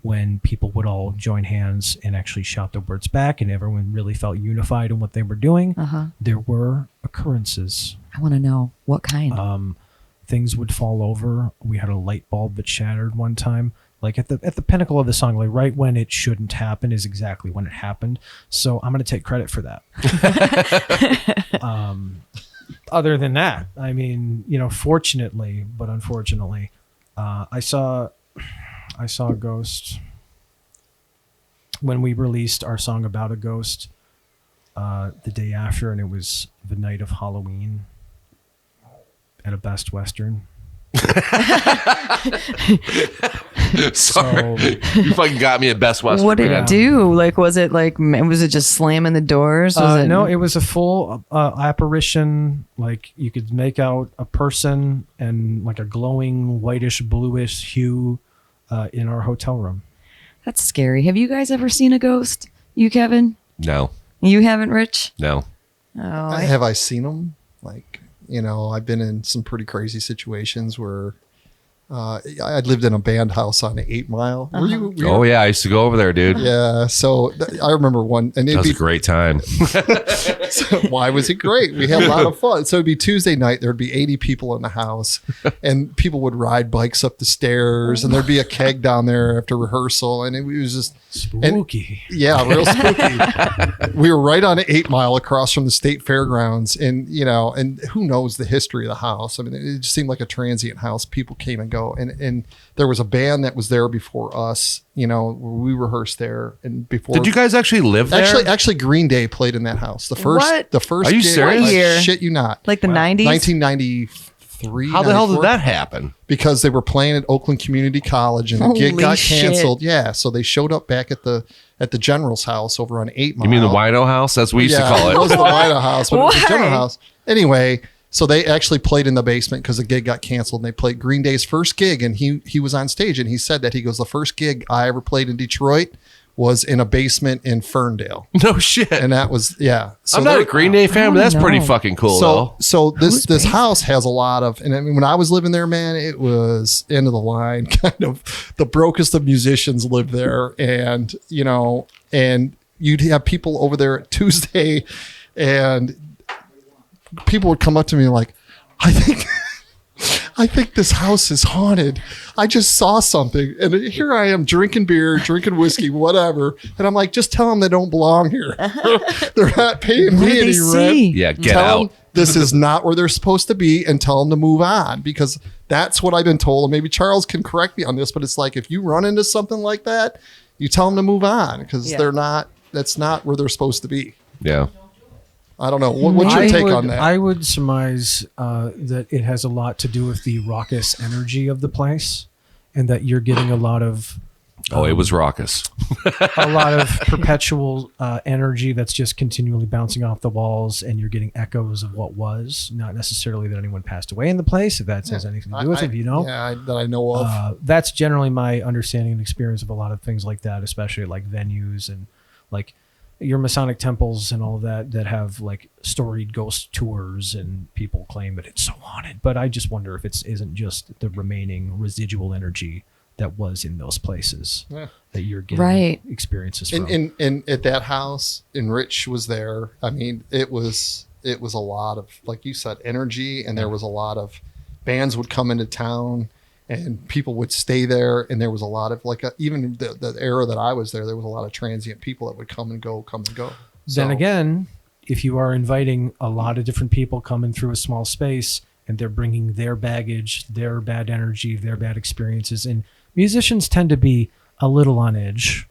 when people would all join hands and actually shout the words back and everyone really felt unified in what they were doing, there were occurrences. I want to know what kind. Things would fall over. We had a light bulb that shattered one time. Like at the pinnacle of the song, like right when it shouldn't happen is exactly when it happened. So I'm going to take credit for that. Other than that, I mean, fortunately, but unfortunately, I saw a ghost when we released our song about a ghost the day after, and it was the night of Halloween at a Best Western. Sorry. You fucking got me at Best Western. What did man. it do? Like, was it just slamming the doors? No, it was a full apparition. Like you could make out a person and like a glowing whitish bluish hue in our hotel room. That's scary. Have you guys ever seen a ghost? You, Kevin? No, You haven't, Rich? no. Oh, Have I seen them? Like, I've been in some pretty crazy situations where I lived in a band house on 8 Mile. Were you? Oh yeah, I used to go over there, dude. Yeah. So I remember one, and That was a great time. So why was it great? We had a lot of fun. So it'd be Tuesday night. There'd be 80 people in the house, and people would ride bikes up the stairs, and there'd be a keg down there after rehearsal, and it was just Spooky. yeah, real spooky. We were right on 8 Mile across from the state fairgrounds, and and who knows the history of the house? I mean, it just seemed like a transient house. People came and go, and there was a band that was there before us. We rehearsed there, and before. Did you guys actually live there? Actually, Green Day played in that house. What? The first. Are you gig, serious? What year? Shit you not. like the 90s? 1993. How the hell did 94? that happen? Because they were playing at Oakland Community College, and the gig Holy got shit. canceled. Yeah, so they showed up back at the General's house over on 8 Mile. You mean the Wino House? That's what we used to call It was it. the White House, but it was the Why? General House. Anyway, so they actually played in the basement because the gig got canceled. And they played Green Day's first gig, and he was on stage, and he said that the first gig I ever played in Detroit was in a basement in Ferndale, No shit. and that was So I'm not there- a Green Day fan, but that's pretty fucking cool, though. so this house has a lot of, and I mean, when I was living there, man, it was end of the line, kind of the brokest of musicians lived there, and and you'd have people over there at Tuesday, and people would come up to me like, I think this house is haunted. I just saw something. And here I am drinking beer, drinking whiskey, whatever. And I'm like, just tell them they don't belong here. They're not paying What me did they any see? rent. Yeah, get Tell out. them this is not where they're supposed to be, and tell them to move on, because that's what I've been told. And maybe Charles can correct me on this, but it's like, if you run into something like that, you tell them to move on, because that's not where they're supposed to be. Yeah. I don't know. What's your take on that? I would surmise that it has a lot to do with the raucous energy of the place, and that you're getting a lot of Oh, it was raucous. perpetual energy that's just continually bouncing off the walls, and you're getting echoes of what was. Not necessarily that anyone passed away in the place, if that has anything to do with it, if you know. Yeah, that I know of. That's generally my understanding and experience of a lot of things like that, especially at, like, venues and like your Masonic temples and all of that have like storied ghost tours, and people claim that it's so haunted. But I just wonder if isn't just the remaining residual energy that was in those places that you're getting experiences from. In at that house, and Rich was there. I mean, it was a lot of, like you said, energy, and there was a lot of bands would come into town, and people would stay there, and there was a lot of even the era that I was there was a lot of transient people that would come and go. Then again, if you are inviting a lot of different people coming through a small space, and they're bringing their baggage, their bad energy, their bad experiences, and musicians tend to be a little on edge,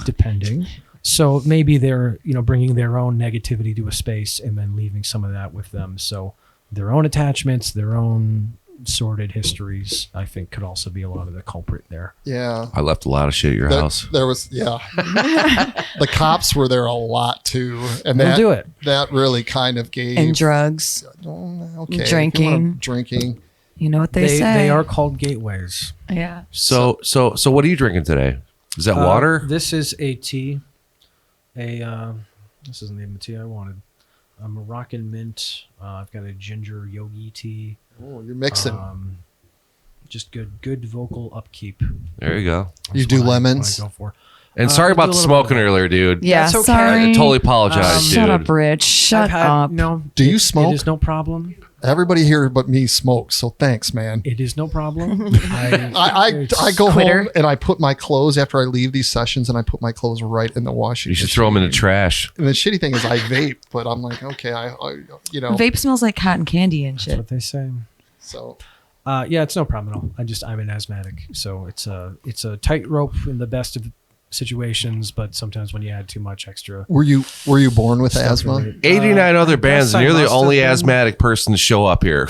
depending. So maybe they're bringing their own negativity to a space and then leaving some of that with them. So their own attachments, their own sordid histories, I think, could also be a lot of the culprit there. Yeah. I left a lot of shit at your house. There was, the cops were there a lot too. And They'll do it. That really kind of gave. And drugs. Okay. Drinking. You know what they say. They are called gateways. Yeah. So what are you drinking today? Is that water? This is a tea. This isn't the name of the tea I wanted. A Moroccan mint. I've got a ginger yogi tea. Oh, you're mixing. Just good vocal upkeep. There you go. You That's do what lemons? I go for. And sorry I about do a the little smoking bit of earlier, dude. Yeah, That's okay. sorry. I totally apologize, dude. Shut up, Rich. Shut up. No. Do you smoke? It is no problem. Everybody here but me smokes, so thanks, man. It is no problem. I go Quitter. home and I put my clothes after I leave these sessions, and I put my clothes right in the washing. You should machine. throw them in the trash. And the shitty thing is, I vape, but I'm like, okay, I Vape smells like cotton candy and That's shit. what they say. So Yeah, it's no problem at all. I'm an asthmatic, so it's a tightrope in the best of situations, but sometimes when you add too much extra. were you born with stuff asthma? in it. 89 other bands, and I you're the must have only been. asthmatic person to show up here,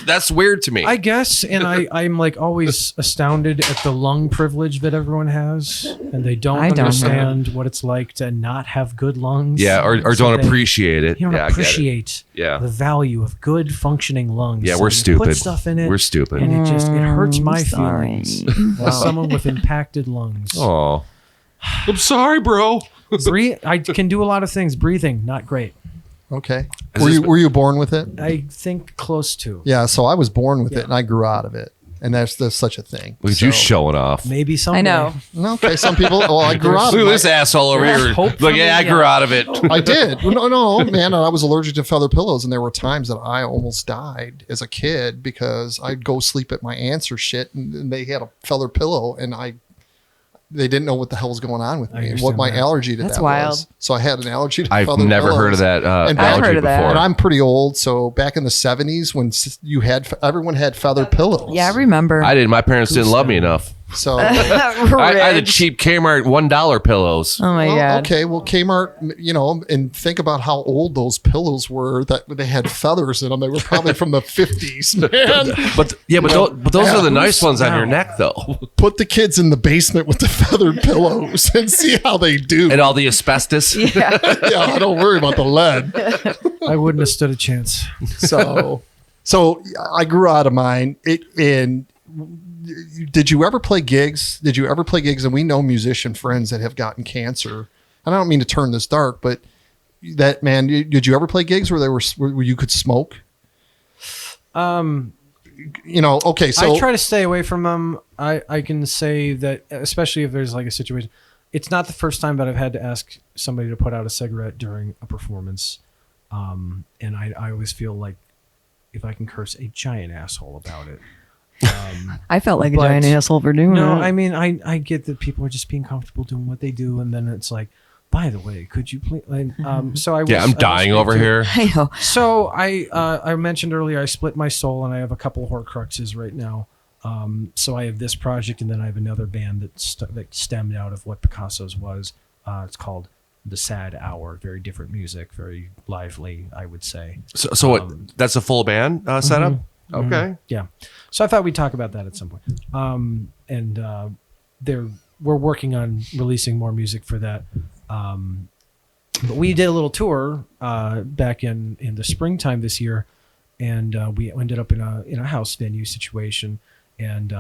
that's weird to me. I guess, and I'm like always astounded at the lung privilege that everyone has, and they don't I don't. understand what it's like to not have good lungs. Yeah, or So don't they- appreciate it. You don't Yeah, I get it. appreciate Yeah. the value of good functioning lungs. Yeah, So we're you stupid. Put stuff in it. We're stupid. And it hurts my sorry. feelings. As someone with impacted lungs. Oh, I'm sorry, bro. I can do a lot of things. Breathing, not great. Okay. Is Were you born with it? I think close to. Yeah. So I was born with it, and I grew out of it, and there's such a thing. Look at So- you showing off. Maybe someday. I know. Okay. Some people. Well, I grew out Look of at it. this asshole over There's here. hope for Look, yeah, me, I grew out of it. I did. No, man. I was allergic to feather pillows, and there were times that I almost died as a kid because I'd go sleep at my aunt's or shit, and they had a feather pillow, and they didn't know what the hell was going on with I me and understand what my that. allergy to That's that wild. was. So I had an allergy to I've feather never pillows. heard of that And I've allergy heard of that. before. And I'm pretty old, so back in the 70s when everyone had feather pillows. Yeah, I remember. I didn't. My parents didn't love me enough. So I had the Rich. cheap Kmart $1 pillows. Oh my well, god. okay, well Kmart, and think about how old those pillows were that they had feathers in them. They were probably from the 50s, man. But those are the nice ones on your now? neck, though, Put the kids in the basement with the feathered pillows and see how they do. and all the asbestos. Yeah. Yeah, don't worry about the lead. I wouldn't have stood a chance. So I grew out of mine. Did you ever play gigs? And we know musician friends that have gotten cancer. And I don't mean to turn this dark, but that man, did you ever play gigs where you could smoke? Okay, so I try to stay away from them. I can say that, especially if there's like a situation, it's not the first time that I've had to ask somebody to put out a cigarette during a performance. And I always feel like if I can curse a giant asshole about it. I felt like a But- giant asshole for doing No, it. I mean, I get that people are just being comfortable doing what they do. And then it's like, by the way, could you please? So I was, Yeah, I'm dying over here. I know. So I mentioned earlier I split my soul and I have a couple of Horcruxes right now. So I have this project and then I have another band that stemmed out of what Picasso's was. It's called The Sad Hour. Very different music, very lively, I would say. So what? That's a full band setup. Okay. Yeah. So I thought we'd talk about that at some point. We're working on releasing more music for that. But we did a little tour back in the springtime this year, and we ended up in a house venue situation, and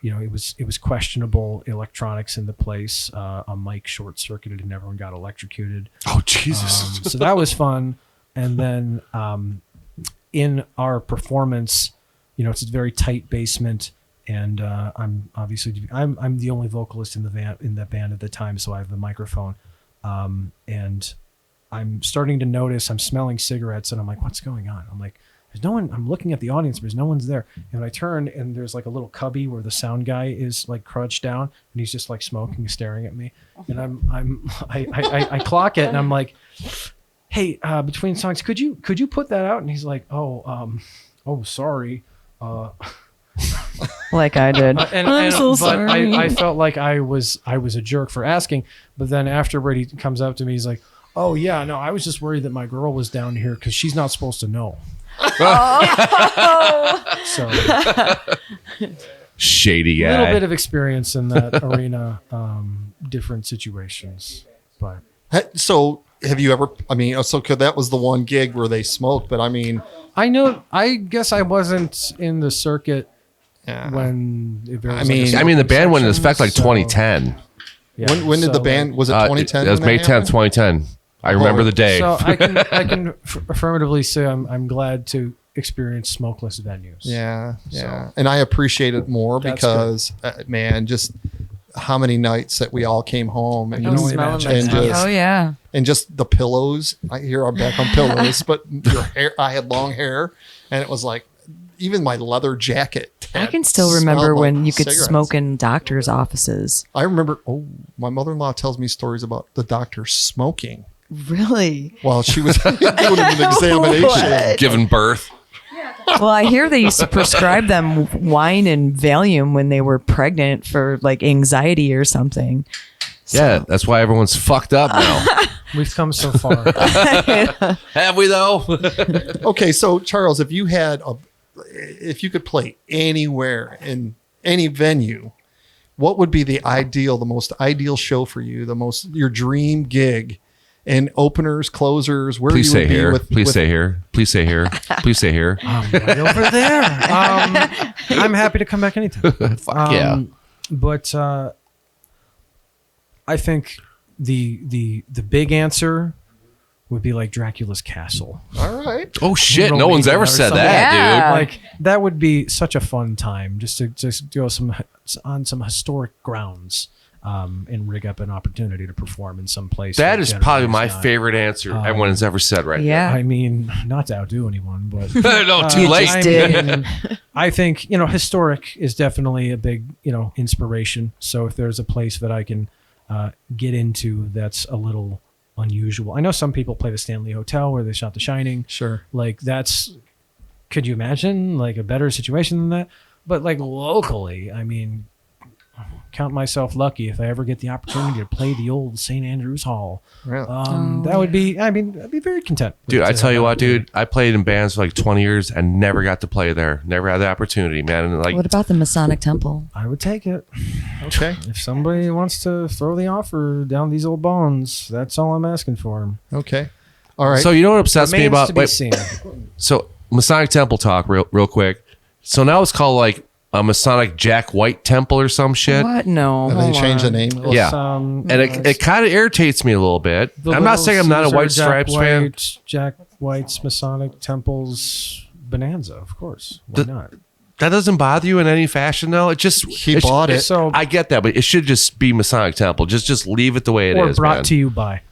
it was questionable electronics in the place. A mic short circuited and everyone got electrocuted. Oh Jesus. So that was fun. And then in our performance, it's a very tight basement, and I'm the only vocalist in that band at the time, so I have the microphone, and I'm starting to notice I'm smelling cigarettes, and I'm like, what's going on? I'm like, there's no one. I'm looking at the audience, but there's no one's there. And I turn, and there's like a little cubby where the sound guy is like crouched down, and he's just like smoking, staring at me. And I clock it, and I'm like, hey, between songs, could you put that out? And he's like, oh, sorry. Like I did. I'm so but sorry. I felt like I was a jerk for asking. But then afterward, he comes up to me. He's like, oh yeah, no, I was just worried that my girl was down here because she's not supposed to know. So Shady a little guy. bit of experience in that arena, different situations, but. So have you ever? That was the one gig where they smoked, but I mean, I guess I wasn't in the circuit yeah. when. I mean, the band went into effect like 2010. Yeah, When did the so, band? Was it 2010? It was when May that 10th, happened? 2010. I remember the day. So I can affirmatively say I'm glad to experience smokeless venues. Yeah. And I appreciate it more That's because, man, just how many nights that we all came home and I can just, only imagine. and just Oh yeah. and just the pillows. I'm back on pillows, but your hair. I had long hair, and it was like even my leather jacket. I can still remember when you could smoke in doctors' offices. I remember. Oh, my mother-in-law tells me stories about the doctor smoking Really? while she was doing an examination. What? Giving birth. Well, I hear they used to prescribe them wine and Valium when they were pregnant for like anxiety or something. Yeah, that's why everyone's fucked up now. We've come so far. Have we though? Okay, so Charles, if you could play anywhere in any venue, what would be the most ideal show for you? Your dream gig, and openers, closers, where Please you say would be here. with Please with- say here. Please say here. Please say here. Right over there. I'm happy to come back anytime. Fuck yeah. But I think the big answer would be like Dracula's castle. All right. Oh shit! No one's ever said that, Yeah. dude. Like that would be such a fun time just to go on some historic grounds and rig up an opportunity to perform in some place. That that is generally probably my not. favorite answer everyone has ever said right Yeah. I mean, not to outdo anyone, but No, too late. just did. mean, I think historic is definitely a big inspiration. So if there's a place that I can get into that's a little unusual, I know some people play the Stanley Hotel where they shot The Shining. Sure. Like could you imagine like a better situation than that? But like locally, I mean, count myself lucky if I ever get the opportunity to play the old St. Andrews Hall. Really? That would be, I'd be very content. Dude, with, I tell you that what, opportunity. dude, I played in bands for like 20 years and never got to play there. Never had the opportunity, man. And like, What about the Masonic Temple? I would take it. Okay. If somebody wants to throw the offer down these old bones, that's all I'm asking for. Okay. All right. so you know what obsessed me Remains about? to be seen. So Masonic Temple talk, real quick. So now it's called like a Masonic Jack White Temple or some shit. What? No. and they hold changed the on. name. Yeah. Um, And it kind of irritates me a little bit. the I'm not Little saying I'm not a Caesar, White Jack Stripes fan. White, Jack White's Masonic Temples Bonanza, of course. Why not? That doesn't bother you in any fashion, though. It just He bought it. So, I get that, but it should just be Masonic Temple. Just leave it the way it is. or brought man. to you by.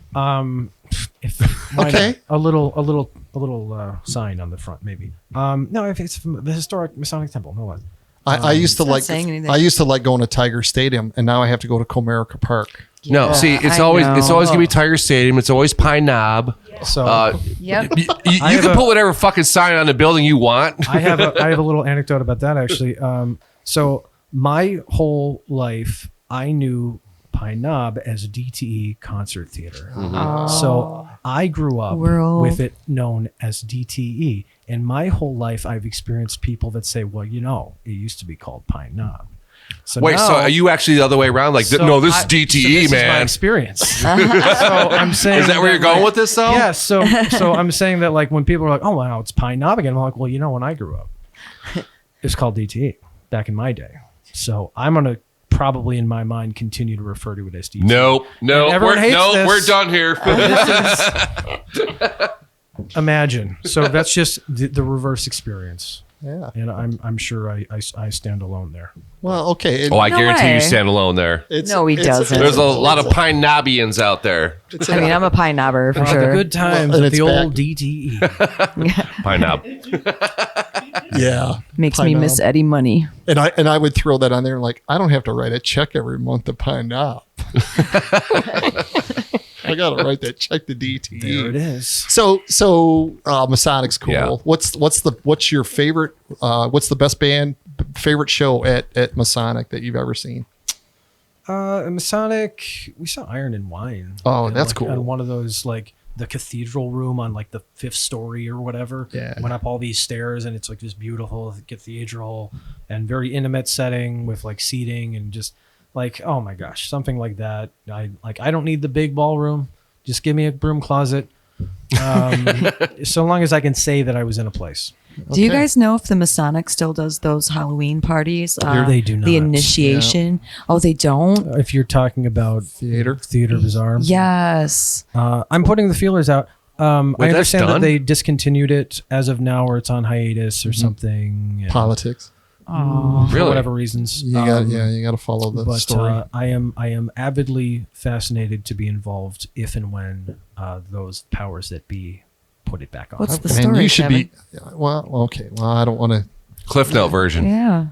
If why Okay. not? a little sign on the front, maybe. No, if it's from the historic Masonic Temple, no one. I used to not like. saying anything. I used to like going to Tiger Stadium, and now I have to go to Comerica Park. No, Yeah, see, it's I always know. gonna be Tiger Stadium. It's always Pine Knob. So Yep. You I have can a- put whatever fucking sign on the building you want. I have a little anecdote about that actually. So my whole life, I knew Pine Knob as a DTE concert theater. So I grew up World. with it known as DTE, and my whole life I've experienced people that say, "Well, it used to be called Pine Knob." So Wait, so now- are you actually the other way around? Like, so no, this is I- DTE, so this is my man. experience. So I'm saying Is that where you're going with this, though? Yeah. So I'm saying that like when people are like, "Oh wow, it's Pine Knob again," I'm like, "Well, when I grew up, it's called DTE back in my day." So I'm gonna probably in my mind continue to refer to it as DTE. Nope, no, And everyone hates this. we're done here. Imagine. So that's just the reverse experience, Yeah. and I'm sure I stand alone there. Well, okay. Oh, I No guarantee way. you stand alone there. No, he doesn't. There's a lot of Pine Knobians out there. I mean, I'm a pine knobber for The sure. good times Well, and with the it's old back. DTE. Pine Knob. Yeah. Makes Pine me Knob. miss Eddie money. And I would throw that on there like I don't have to write a check every month to Pine Knob. I gotta write that check to DTE. There it is. So Masonic's cool. Yeah. What's your favorite? What's the best band favorite show at Masonic that you've ever seen? Masonic, we saw Iron and Wine. Oh, And, that's like, cool. On one of those like the cathedral room on like the 5th story or whatever. Yeah. Went up all these stairs and it's like this beautiful cathedral and very intimate setting with like seating and just like, oh my gosh, something like that. I don't need the big ballroom. Just give me a broom closet. So long as I can say that I was in a place. Do you Okay. guys know if the Masonic still does those Halloween parties? They do not. The initiation. Oh, they don't? If you're talking about Theater. Bizarre. Yes. I'm putting the feelers out. I that's understand that done? they discontinued it as of now, or it's on hiatus or something. and Politics. Oh. for Really? whatever reasons. You got you got to follow the But story. I am avidly fascinated to be involved if and when those powers that be put it back on. What's the Man, story, you should Kevin? be. Well, okay. Well, I don't want to. Cliff Note version. Yeah.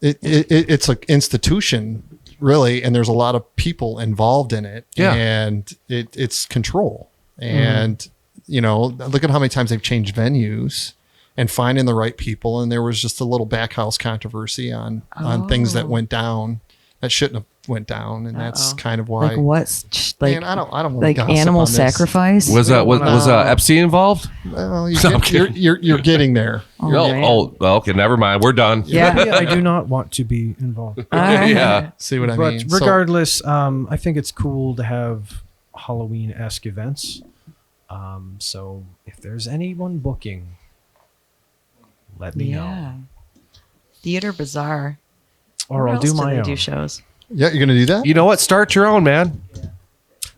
It's an institution, really, and there's a lot of people involved in it. Yeah. And it's control. And look at how many times they've changed venues and finding the right people. And there was just a little backhouse controversy on things that went down that shouldn't have went down, and that's kind of why. Like what's like Man, I don't want like to gossip animal on this. sacrifice? Was Epstein involved? Well, you're getting there. man. Okay, never mind. We're done. Yeah. I do not want to be involved. All right. Yeah. See what I But mean? So- regardless, I think it's cool to have Halloween-esque events. So if there's anyone booking, let me know. Theater Bazaar. Or Where I'll do else my they own. do shows. Yeah, you're gonna do that? You know what? Start your own, man.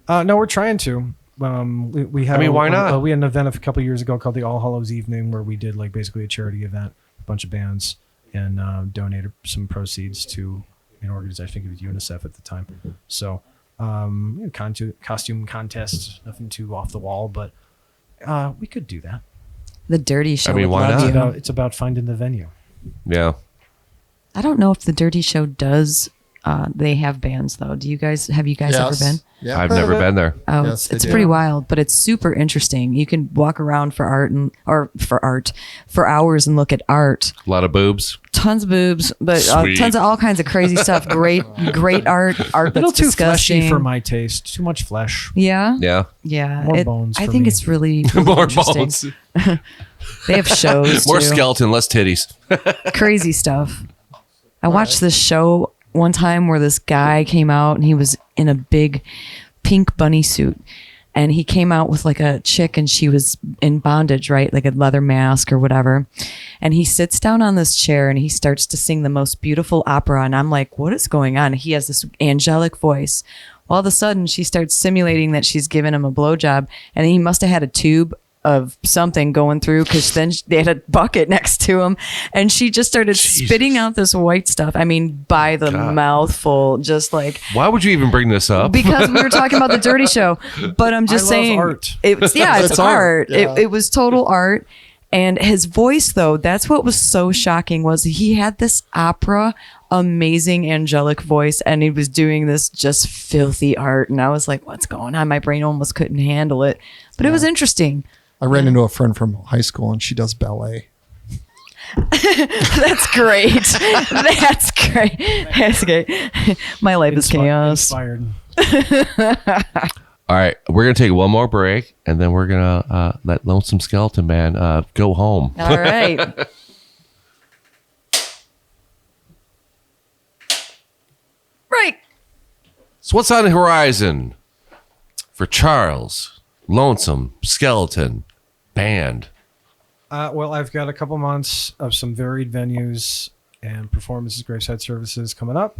No, we're trying to. We had. I mean, why not? We had an event a couple years ago called the All Hallows Evening, where we did like basically a charity event, a bunch of bands, and donated some proceeds to an organization. I think it was UNICEF at the time. So, costume contest, nothing too off the wall, but we could do that. The Dirty Show. I mean, would why love not? you. It's about finding the venue. Yeah. I don't know if the Dirty Show does. They have bands though. Have you guys ever been? Yeah, I've never been there. Oh, Yes, they it's do. pretty wild, but it's super interesting. You can walk around for hours and look at art. A lot of boobs. Tons of boobs, but Sweet. tons of all kinds of crazy stuff. Great art A little that's too disgusting. fleshy for my taste. Too much flesh. Yeah, Yeah. yeah. More bones I for think me. it's really, really More interesting. bones. They have shows, More too. skeleton, less titties. Crazy stuff. I watched this show one time where this guy came out and he was in a big pink bunny suit. And he came out with like a chick and she was in bondage, right? Like a leather mask or whatever. And he sits down on this chair and he starts to sing the most beautiful opera. And I'm like, what is going on? He has this angelic voice. All of a sudden, she starts simulating that she's giving him a blowjob. And he must have had a tube of something going through because then they had a bucket next to him. And she just started spitting out this white stuff. I mean, by the mouthful, just like. Why would you even bring this up? Because we were talking about the Dirty Show, but I'm just I love saying, art. it's It's art. art, yeah. It was total art, and his voice though, that's what was so shocking was he had this opera, amazing angelic voice, and he was doing this just filthy art, and I was like, what's going on? My brain almost couldn't handle it, but it was interesting. I ran into a friend from high school and she does ballet. That's great. That's great. That's great. My life is chaos. Inspired. All right. We're going to take one more break and then we're going to let Lonesome Skeleton Man go home. All right. Right. So, what's on the horizon for Charles, Lonesome Skeleton Band? Well, I've got a couple months of some varied venues and performances, graveside services coming up.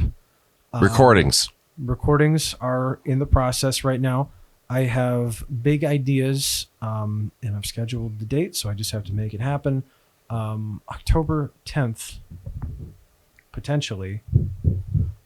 Recordings. Recordings are in the process right now. I have big ideas, and I've scheduled the date, so I just have to make it happen. October 10th, potentially,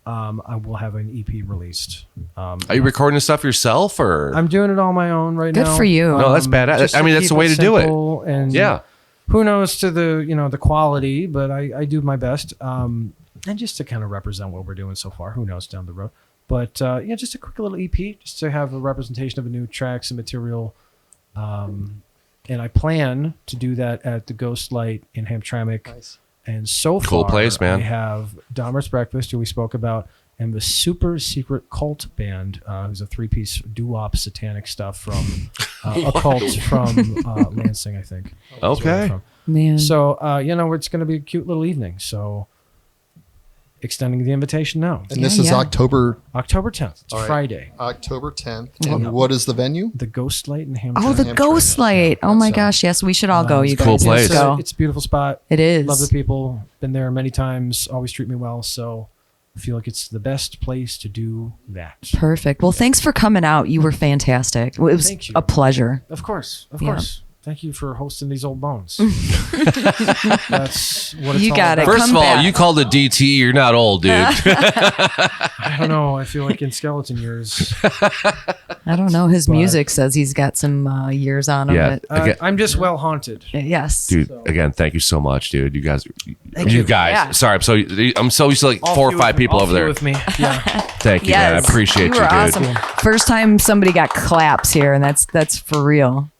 I will have an EP released. Are you recording this stuff yourself or? I'm doing it on my own right now. Good for you. No, that's badass. Just I mean, that's keep the way to do it. simple And Yeah. who knows to the quality, but I do my best. And just to kind of represent what we're doing so far. Who knows down the road? But yeah, just a quick little EP, just to have a representation of a new tracks and material. And I plan to do that at the Ghost Light in Hamtramck. Nice. And so Cool far, place, man. I have Dahmer's Breakfast, who we spoke about, and the super secret cult band, who's a three-piece doo-wop satanic stuff from a cult from Lansing, I think. That's where they're Okay. from. Man. So, it's going to be a cute little evening. So, extending the invitation now. And this is yeah. October 10th. It's All right. Friday. October 10th. And what is the venue? The Ghost Light in Hamtramck. Oh, the Hamtramck. Ghost Light. Oh my So- gosh. Yes, we should all go. You guys. Cool Let's place. go. It's a beautiful spot. It is. Love the people. Been there many times. Always treat me well. So, I feel like it's the best place to do that. Perfect. Well, thanks for coming out. You were fantastic. It was Thank you. a pleasure. Of course. Of Yeah. course. Thank you for hosting these old bones. That's what it's You all got it. about. First Come of all, back. you called it DT. You're not old, dude. I don't know. I feel like in skeleton years. I don't know. His music says he's got some years on him. Yeah. But, Again- I'm just well haunted. yes. Dude, again, thank you so much, dude. You guys, you. Yeah. Sorry, I'm so used to like All four or few five with me. people All over few there. with me. Yeah. Thank you, man. I Yes. appreciate you, were dude. awesome. First time somebody got claps here, and that's for real.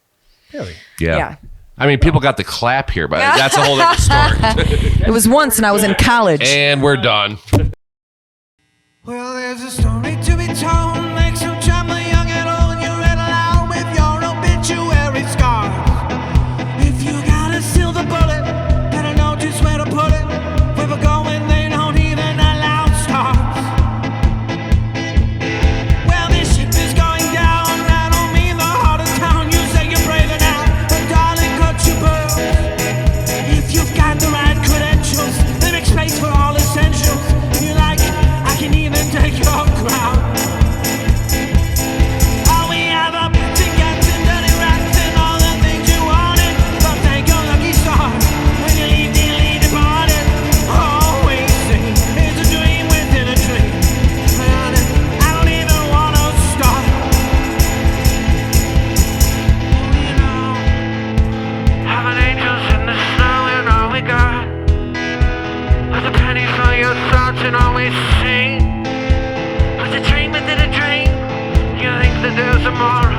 Really? Yeah. Yeah. I mean, people got the clap here, but that's a whole different story. It was once, and I was in college. And we're done. Well, there's a story to be told. Make some trouble, young and old. You're read aloud with your obituary scars. If you gotta steal the bullet, better know just where to put it. Where we're going, they don't even allow stars. Well, this ship is going down. always sing. Was a dream within a dream. You think that there's tomorrow?